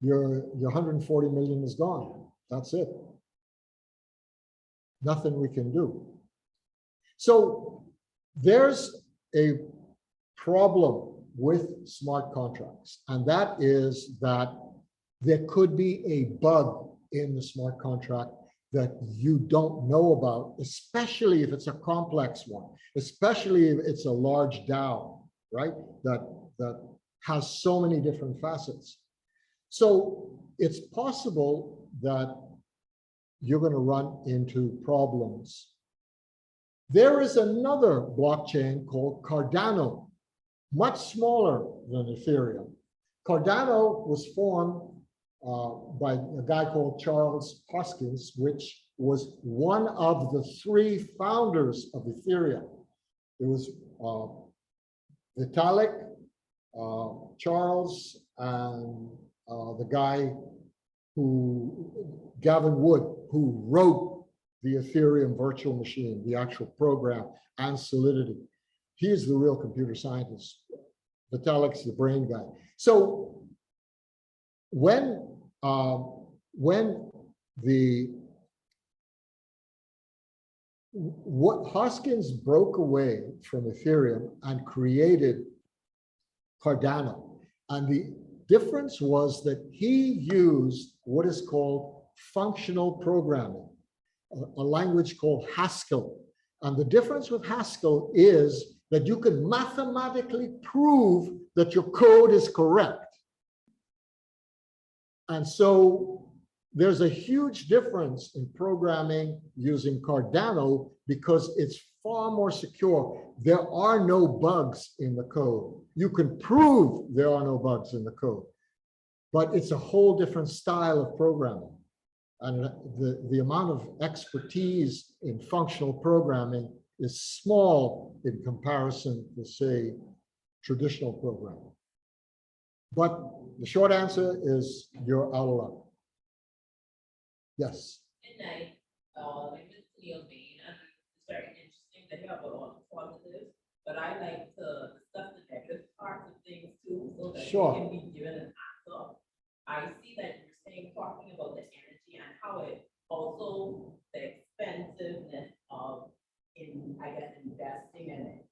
your 140 million is gone. That's it. nothing we can do. So there's a problem with smart contracts, and that is that there could be a bug in the smart contract that you don't know about, especially if it's a complex one, especially if it's a large DAO, right? That has so many different facets. So it's possible that you're going to run into problems. There is another blockchain called Cardano, much smaller than Ethereum. Cardano was formed by a guy called Charles Hoskins, which was one of the three founders of Ethereum. It was Vitalik, Charles, and the guy Gavin Wood, who wrote the Ethereum virtual machine, the actual program, and Solidity. He is the real computer scientist. Vitalik's the brain guy. So when Hoskins broke away from Ethereum and created Cardano, and the difference was that he used what is called functional programming, a language called Haskell. And the difference with Haskell is that you can mathematically prove that your code is correct. And so there's a huge difference in programming using Cardano because it's far more secure. There are no bugs in the code. You can prove there are no bugs in the code, but it's a whole different style of programming. And the amount of expertise in functional programming is small in comparison to, say, traditional programming. But the short answer is you're out of luck. Yes. Good night. Like Ms. Neil Bain, and it's very interesting that you have a lot of positives, but I like to discuss the negative parts of things too, so that Sure. you can be given an answer. I see that you're saying, talking about the energy and how it also the expensiveness of investing in it.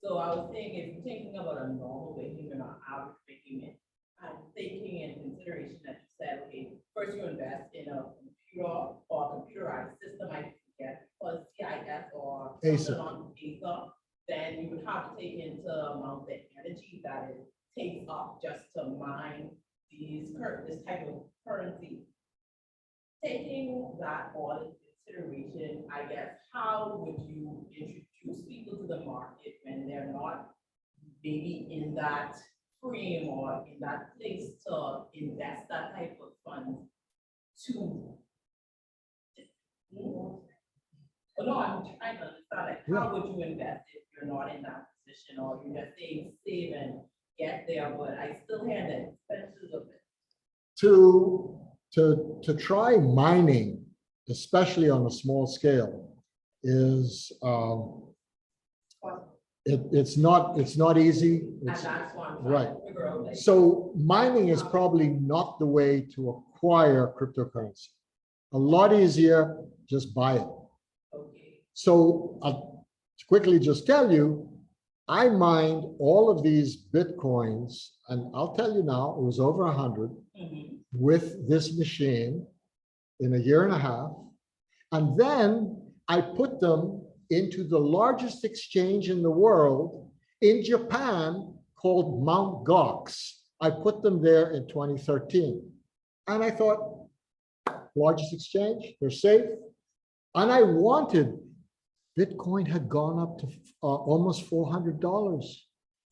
So I was saying, if you're thinking about a normal behavior or average behavior, and taking in consideration that you said, okay, first you invest in a computer or computerized system, I can get plus CIS or ASIC. on ASIC, then you would have to take into amount the energy that it takes up just to mine this type of currency. Taking that all into consideration, I guess, how would you introduce people to the market when they're not maybe in that frame or in that place to invest that type of funds to? But no, I'm trying to understand, like, how would you invest if you're not in that position, or you're just saying save and get there, but I still have the expenses of it. To try mining, especially on a small scale, is it's not easy. And that's what I'm trying right. to figure out. Like, So mining is probably not the way to acquire cryptocurrency. A lot easier, just buy it. okay. So I'll quickly just tell you, I mined all of these Bitcoins, and I'll tell you now, it was over 100 with this machine in a year and a half. And then I put them into the largest exchange in the world in Japan called Mt. Gox. I put them there in 2013. And I thought, largest exchange, they're safe. And I wanted, Bitcoin had gone up to almost $400.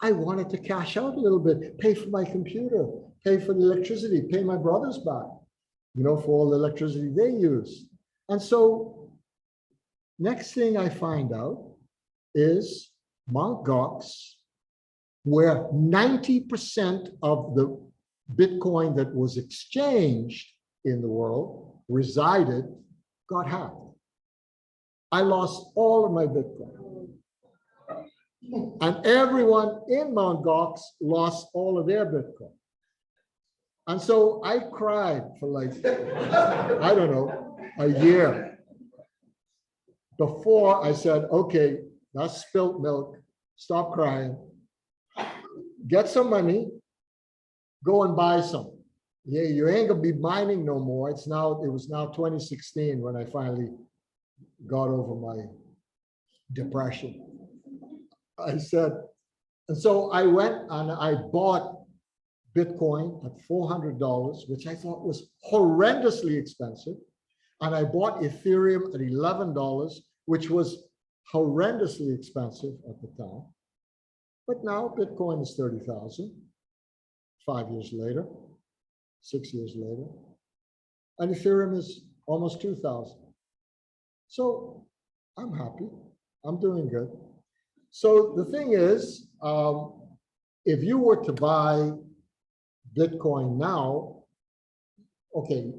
I wanted to cash out a little bit, pay for my computer, pay for the electricity, pay my brothers back, for all the electricity they use. And so next thing I find out is Mt. Gox, where 90% of the Bitcoin that was exchanged in the world resided, got hacked. I lost all of my Bitcoin. And everyone in Mt. Gox lost all of their Bitcoin. And so I cried for like, I don't know, a year. before I said, okay, that's spilt milk, stop crying, get some money, go and buy some. Yeah, you ain't gonna be mining no more. It was now 2016 when I finally got over my depression. I said, and so I went and I bought Bitcoin at $400, which I thought was horrendously expensive. And I bought Ethereum at $11, which was horrendously expensive at the time. But now Bitcoin is 30,000, 5 years later, 6 years later. And Ethereum is almost 2,000. So I'm happy. I'm doing good. So the thing is, if you were to buy Bitcoin now, okay,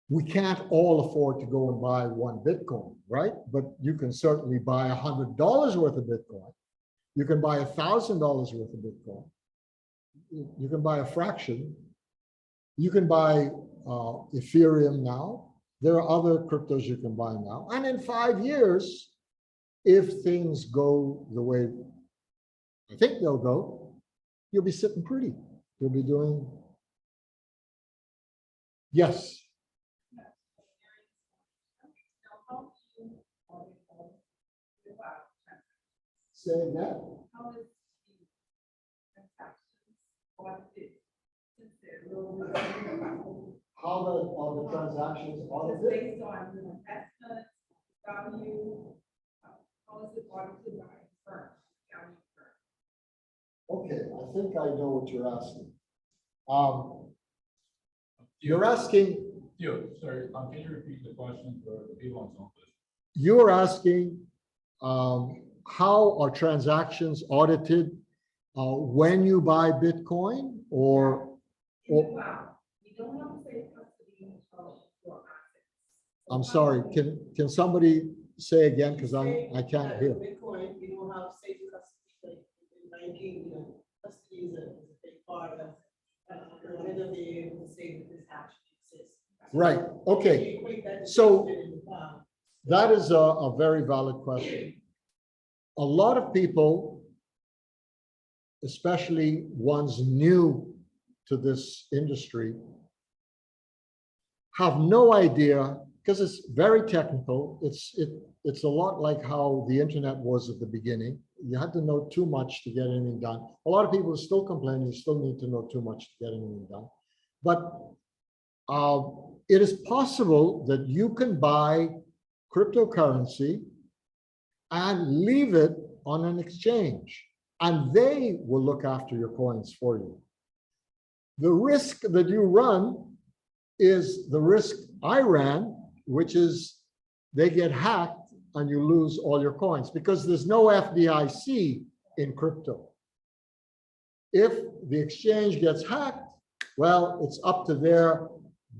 we can't all afford to go and buy one Bitcoin, right? But you can certainly buy $100 worth of Bitcoin. You can buy $1,000 worth of Bitcoin. You can buy a fraction. You can buy Ethereum now. There are other cryptos you can buy now. And in 5 years, if things go the way I think they'll go, you'll be sitting pretty. You'll be doing, yes. Say that. How the transactions audited? Based on the investment value, how is it audited by firm, accounting firm? Okay, I think I know what you're asking. You're asking. Sorry, can you repeat the question for the people on Zoom, please? You're asking how are transactions audited when you buy Bitcoin or Wow, you don't have to say custody of your assets. I'm sorry, can somebody say again, because I can't hear. Bitcoin, you don't have safe custody, in banking, custody is a big part of it. I wanted to be able to say that this actually exists. Right, okay. So that is a very valid question. A lot of people, especially ones new to this industry, have no idea, because it's very technical. It's a lot like how the internet was at the beginning. You had to know too much to get anything done. A lot of people are still complaining you still need to know too much to get anything done. But it is possible that you can buy cryptocurrency and leave it on an exchange, and they will look after your coins for you. The risk that you run is the risk I ran, which is they get hacked and you lose all your coins, because there's no FDIC in crypto. If the exchange gets hacked, well, it's up to their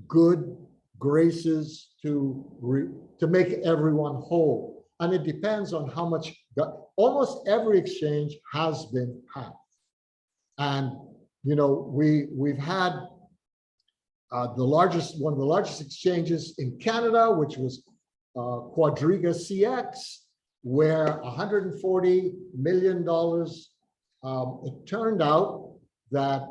good graces to make everyone whole. And it depends on how much, almost every exchange has been hacked. And, you know, we've had one of the largest exchanges in Canada, which was Quadriga CX, where $140 million, it turned out that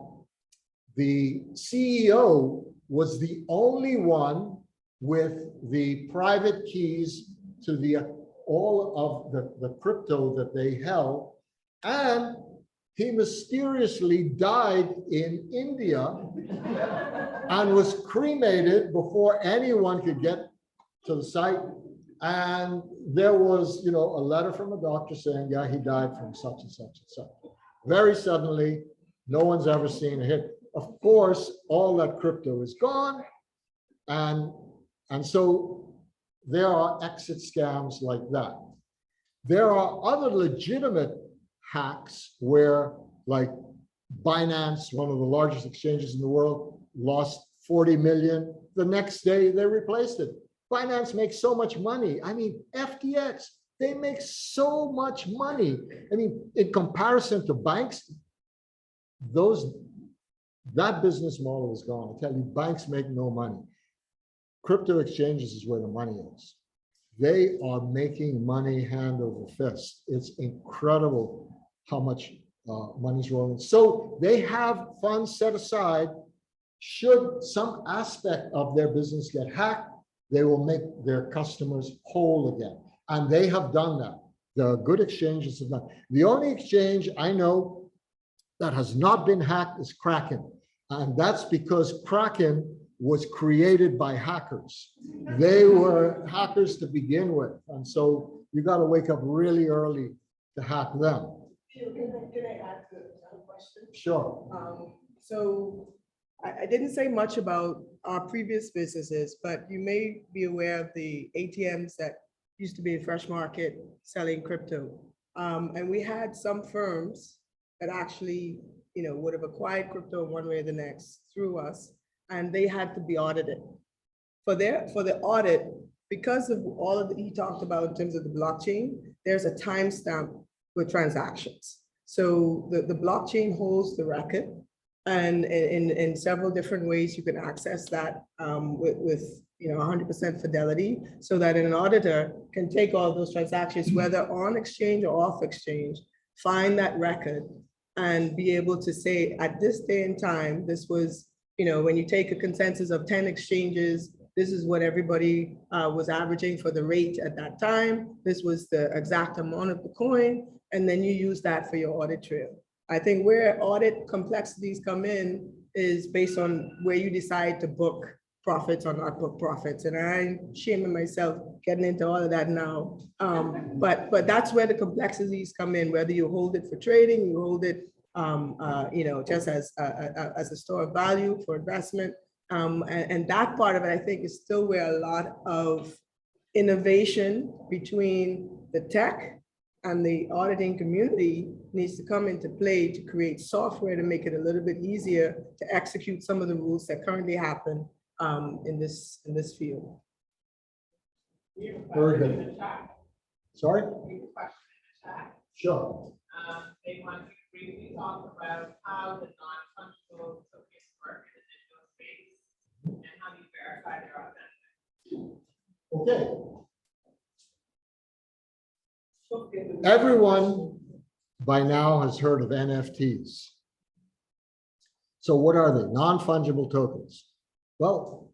the CEO was the only one with the private keys to all of the crypto that they held, and he mysteriously died in India and was cremated before anyone could get to the site. And there was, you know, a letter from a doctor saying, yeah, he died from such and such and such. Very suddenly, no one's ever seen a hit. Of course, all that crypto is gone. And so there are exit scams like that. There are other legitimate hacks where, like Binance, one of the largest exchanges in the world, lost 40 million. The next day they replaced it. Binance makes so much money. I mean, FTX, they make so much money. I mean, in comparison to banks, that business model is gone. I tell you, banks make no money. Crypto exchanges is where the money is. they are making money hand over fist. It's incredible how much money's rolling. So they have funds set aside. Should some aspect of their business get hacked, they will make their customers whole again. And they have done that. The good exchanges have done. The only exchange I know that has not been hacked is Kraken. And that's because Kraken was created by hackers. They were hackers to begin with. And so you got to wake up really early to hack them. Can I add to a question? Sure. So I didn't say much about our previous businesses, but you may be aware of the ATMs that used to be in Fresh Market selling crypto. And we had some firms that actually, would have acquired crypto one way or the next through us, and they had to be audited. For the audit, because of all of he talked about in terms of the blockchain, there's a timestamp with transactions. So the blockchain holds the record, and in several different ways you can access that with 100% fidelity, so that an auditor can take all those transactions, whether on exchange or off exchange, find that record and be able to say at this day and time, this was, when you take a consensus of 10 exchanges, this is what everybody was averaging for the rate at that time. This was the exact amount of the coin. And then you use that for your audit trail. I think where audit complexities come in is based on where you decide to book profits or not book profits. And I'm shaming myself getting into all of that now. But that's where the complexities come in, whether you hold it for trading, you hold it just as a store of value for investment. And that part of it, I think, is still where a lot of innovation between the tech and the auditing community needs to come into play to create software to make it a little bit easier to execute some of the rules that currently happen in this field. Very good. Sorry? Sure. They want to briefly talk about how the non-fungible tokens work in the digital space and how you verify their authentic. Okay. Everyone by now has heard of NFTs. So what are they? Non-fungible tokens. Well,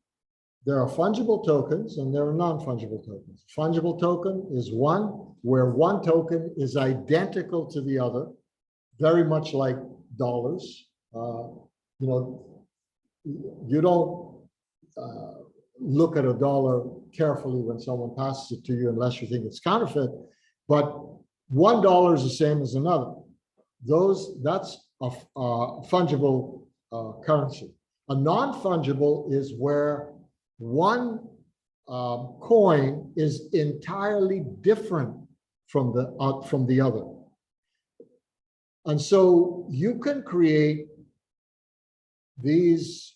there are fungible tokens and there are non-fungible tokens. Fungible token is one where one token is identical to the other, very much like dollars. You don't look at a dollar carefully when someone passes it to you unless you think it's counterfeit, but $1 is the same as another. That's a fungible currency. A non-fungible is where one coin is entirely different from the other. And so you can create these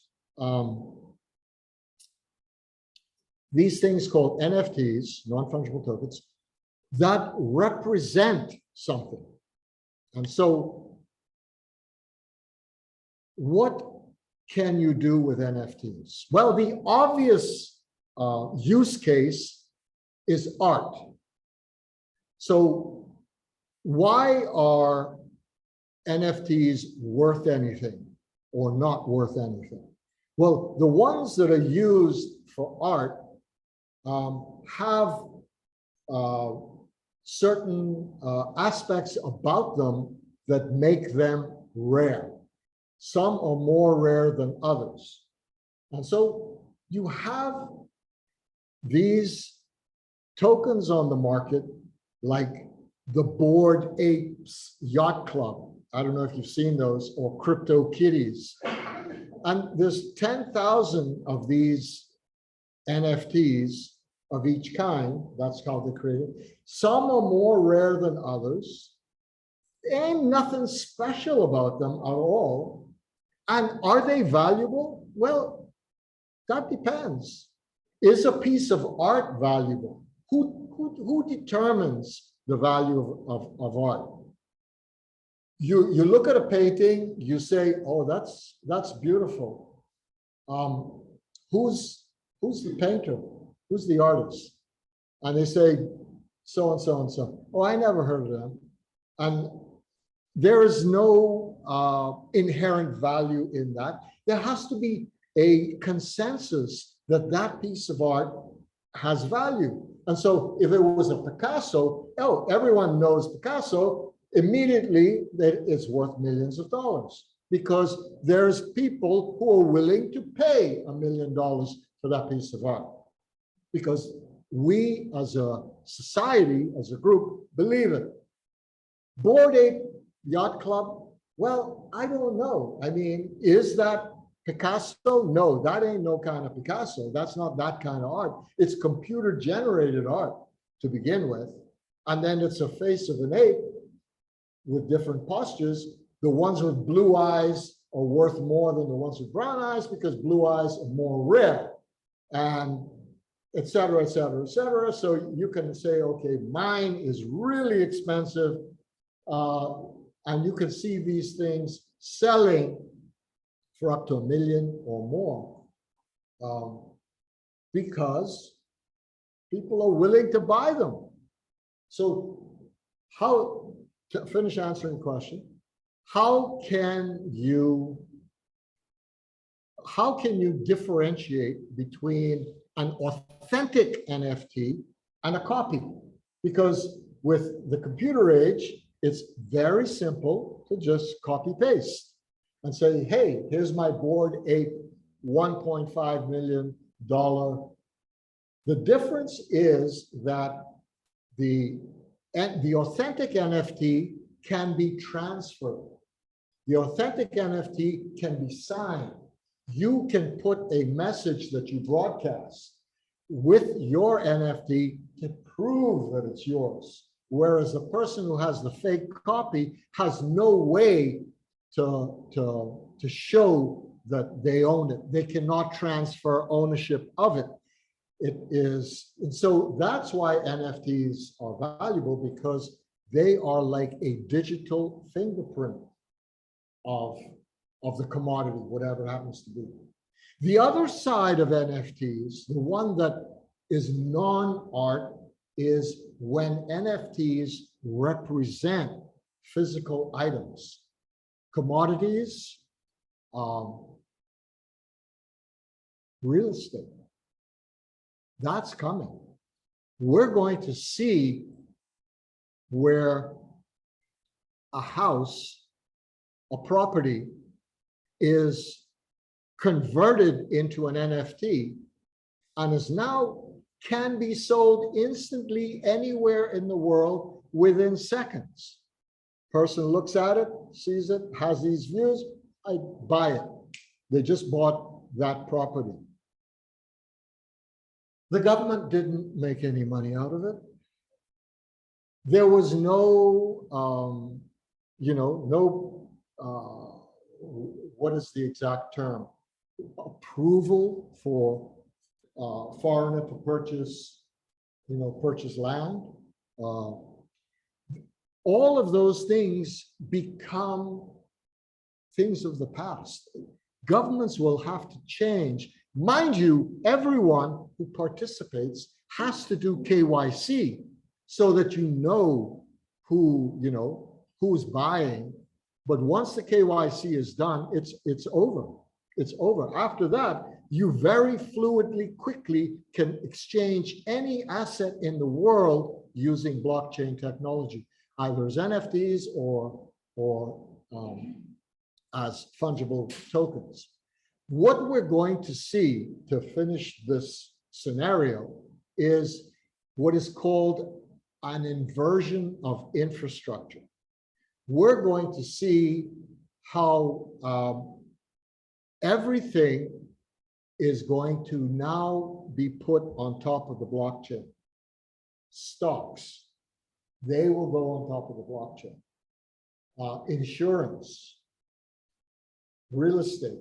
things called NFTs, non-fungible tokens, that represent something. And so what can you do with NFTs? Well, the obvious use case is art. So why are NFTs worth anything or not worth anything? Well, the ones that are used for art have certain aspects about them that make them rare. Some are more rare than others. And so you have these tokens on the market, like the Bored Apes Yacht Club. I don't know if you've seen those, or Crypto Kitties. And there's 10,000 of these NFTs of each kind. That's how they're created. Some are more rare than others. There ain't nothing special about them at all. And are they valuable? Well, that depends. Is a piece of art valuable? Who determines the value of art? You look at a painting, you say, oh, that's beautiful. Who's the painter? Who's the artist? and they say so and so and so. Oh, I never heard of them. And there is no inherent value in that. There has to be a consensus that that piece of art has value. And so if it was a Picasso, oh, everyone knows Picasso, immediately that it's worth millions of dollars, because there's people who are willing to pay $1 million for that piece of art, because we as a society, as a group, believe it. Bored Ape Yacht Club, well, I don't know. I mean, is that Picasso? No, that ain't no kind of Picasso. That's not that kind of art. It's computer generated art to begin with. And then it's a face of an ape with different postures. The ones with blue eyes are worth more than the ones with brown eyes because blue eyes are more rare, and et cetera, et cetera, et cetera. So you can say, okay, mine is really expensive. And you can see these things selling for up to $1 million or more, because people are willing to buy them. So how, to finish answering the question, how can you differentiate between an authentic NFT and a copy? Because with the computer age, it's very simple to just copy paste and say, hey, here's my Bored Ape $1.5 million. The difference is that the authentic NFT can be transferred. The authentic NFT can be signed. You can put a message that you broadcast with your NFT to prove that it's yours. Whereas the person who has the fake copy has no way to show that they own it. They cannot transfer ownership of it. It is, and so that's why NFTs are valuable, because they are like a digital fingerprint of the commodity, whatever it happens to be. The other side of NFTs, the one that is non-art, is when NFTs represent physical items, commodities, real estate. That's coming. We're going to see where a house, a property, is converted into an NFT and is now can be sold instantly anywhere in the world within seconds. Person looks at it, sees it, has these views, I buy it. They just bought that property. The government didn't make any money out of it. There was no, what is the exact term? Approval for foreigner to purchase, purchase land. All of those things become things of the past. Governments will have to change. Mind you, everyone who participates has to do KYC so that you know who's buying. But once the KYC is done, it's over. It's over. After that, you very fluidly, quickly can exchange any asset in the world using blockchain technology, either as NFTs or as fungible tokens. What we're going to see to finish this scenario is what is called an inversion of infrastructure. We're going to see how everything is going to now be put on top of the blockchain. Stocks, they will go on top of the blockchain. Insurance, real estate,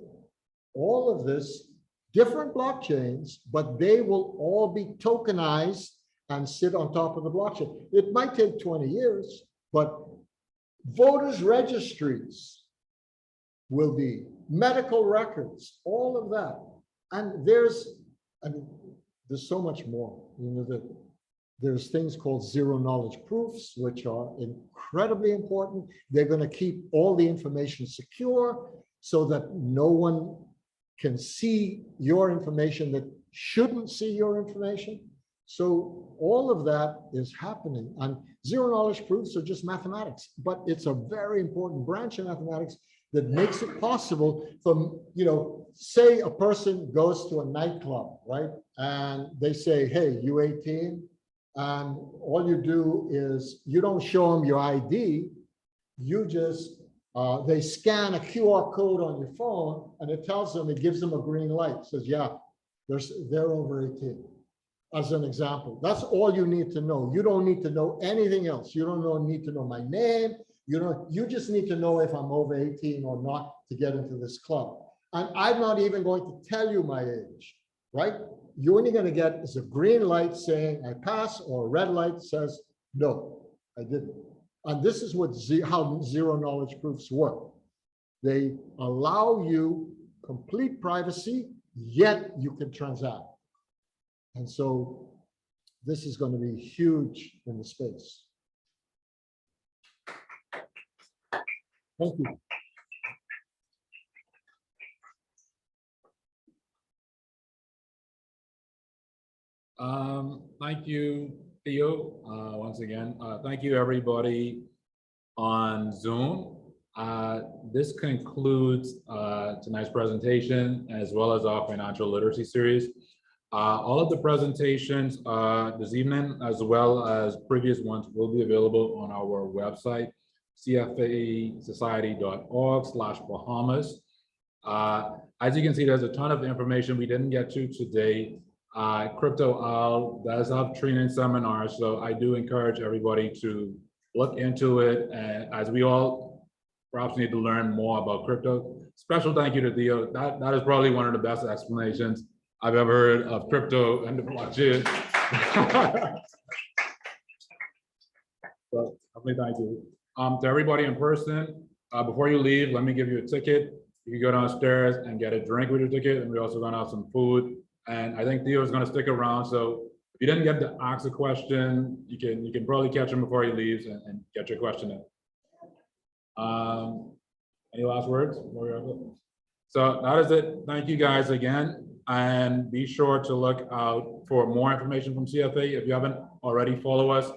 all of this, different blockchains, but they will all be tokenized and sit on top of the blockchain. It might take 20 years, but voters' registries will be, medical records, all of that. And there's so much more. There's things called zero knowledge proofs, which are incredibly important. They're going to keep all the information secure so that no one can see your information that shouldn't see your information. So all of that is happening. And zero knowledge proofs are just mathematics, but it's a very important branch of mathematics that makes it possible for, say a person goes to a nightclub, right? And they say, hey, you 18? And all you do is you don't show them your ID. You just, they scan a QR code on your phone and it tells them, it gives them a green light. It says, yeah, they're over 18. As an example, that's all you need to know. You don't need to know anything else. You don't need to know my name. You just need to know if I'm over 18 or not to get into this club. And I'm not even going to tell you my age, right? You're only going to get is a green light saying I pass, or a red light says, no, I didn't. And this is how zero knowledge proofs work. They allow you complete privacy, yet you can transact. And so this is going to be huge in the space. Thank you. Thank you, Theo, once again. Thank you, everybody on Zoom. This concludes tonight's presentation, as well as our financial literacy series. All of the presentations this evening, as well as previous ones, will be available on our website, cfasociety.org/Bahamas. As you can see, there's a ton of information we didn't get to today. Crypto Owl does have training seminars, so I do encourage everybody to look into it, and as we all perhaps need to learn more about crypto. Special thank you to Theo. That is probably one of the best explanations I've ever heard of crypto and the blockchain. So, definitely thank you. To everybody in person, before you leave, let me give you a ticket. You can go downstairs and get a drink with your ticket, and we're also gonna have some food. And I think Theo is gonna stick around, so if you didn't get to ask a question, you can probably catch him before he leaves and get your question in. Any last words? So that is it. Thank you guys again. And be sure to look out for more information from CFA. If you haven't already, follow us.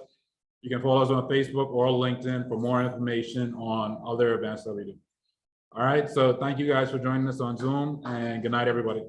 You can follow us on Facebook or LinkedIn for more information on other events that we do. All right, so thank you guys for joining us on Zoom, and good night, everybody.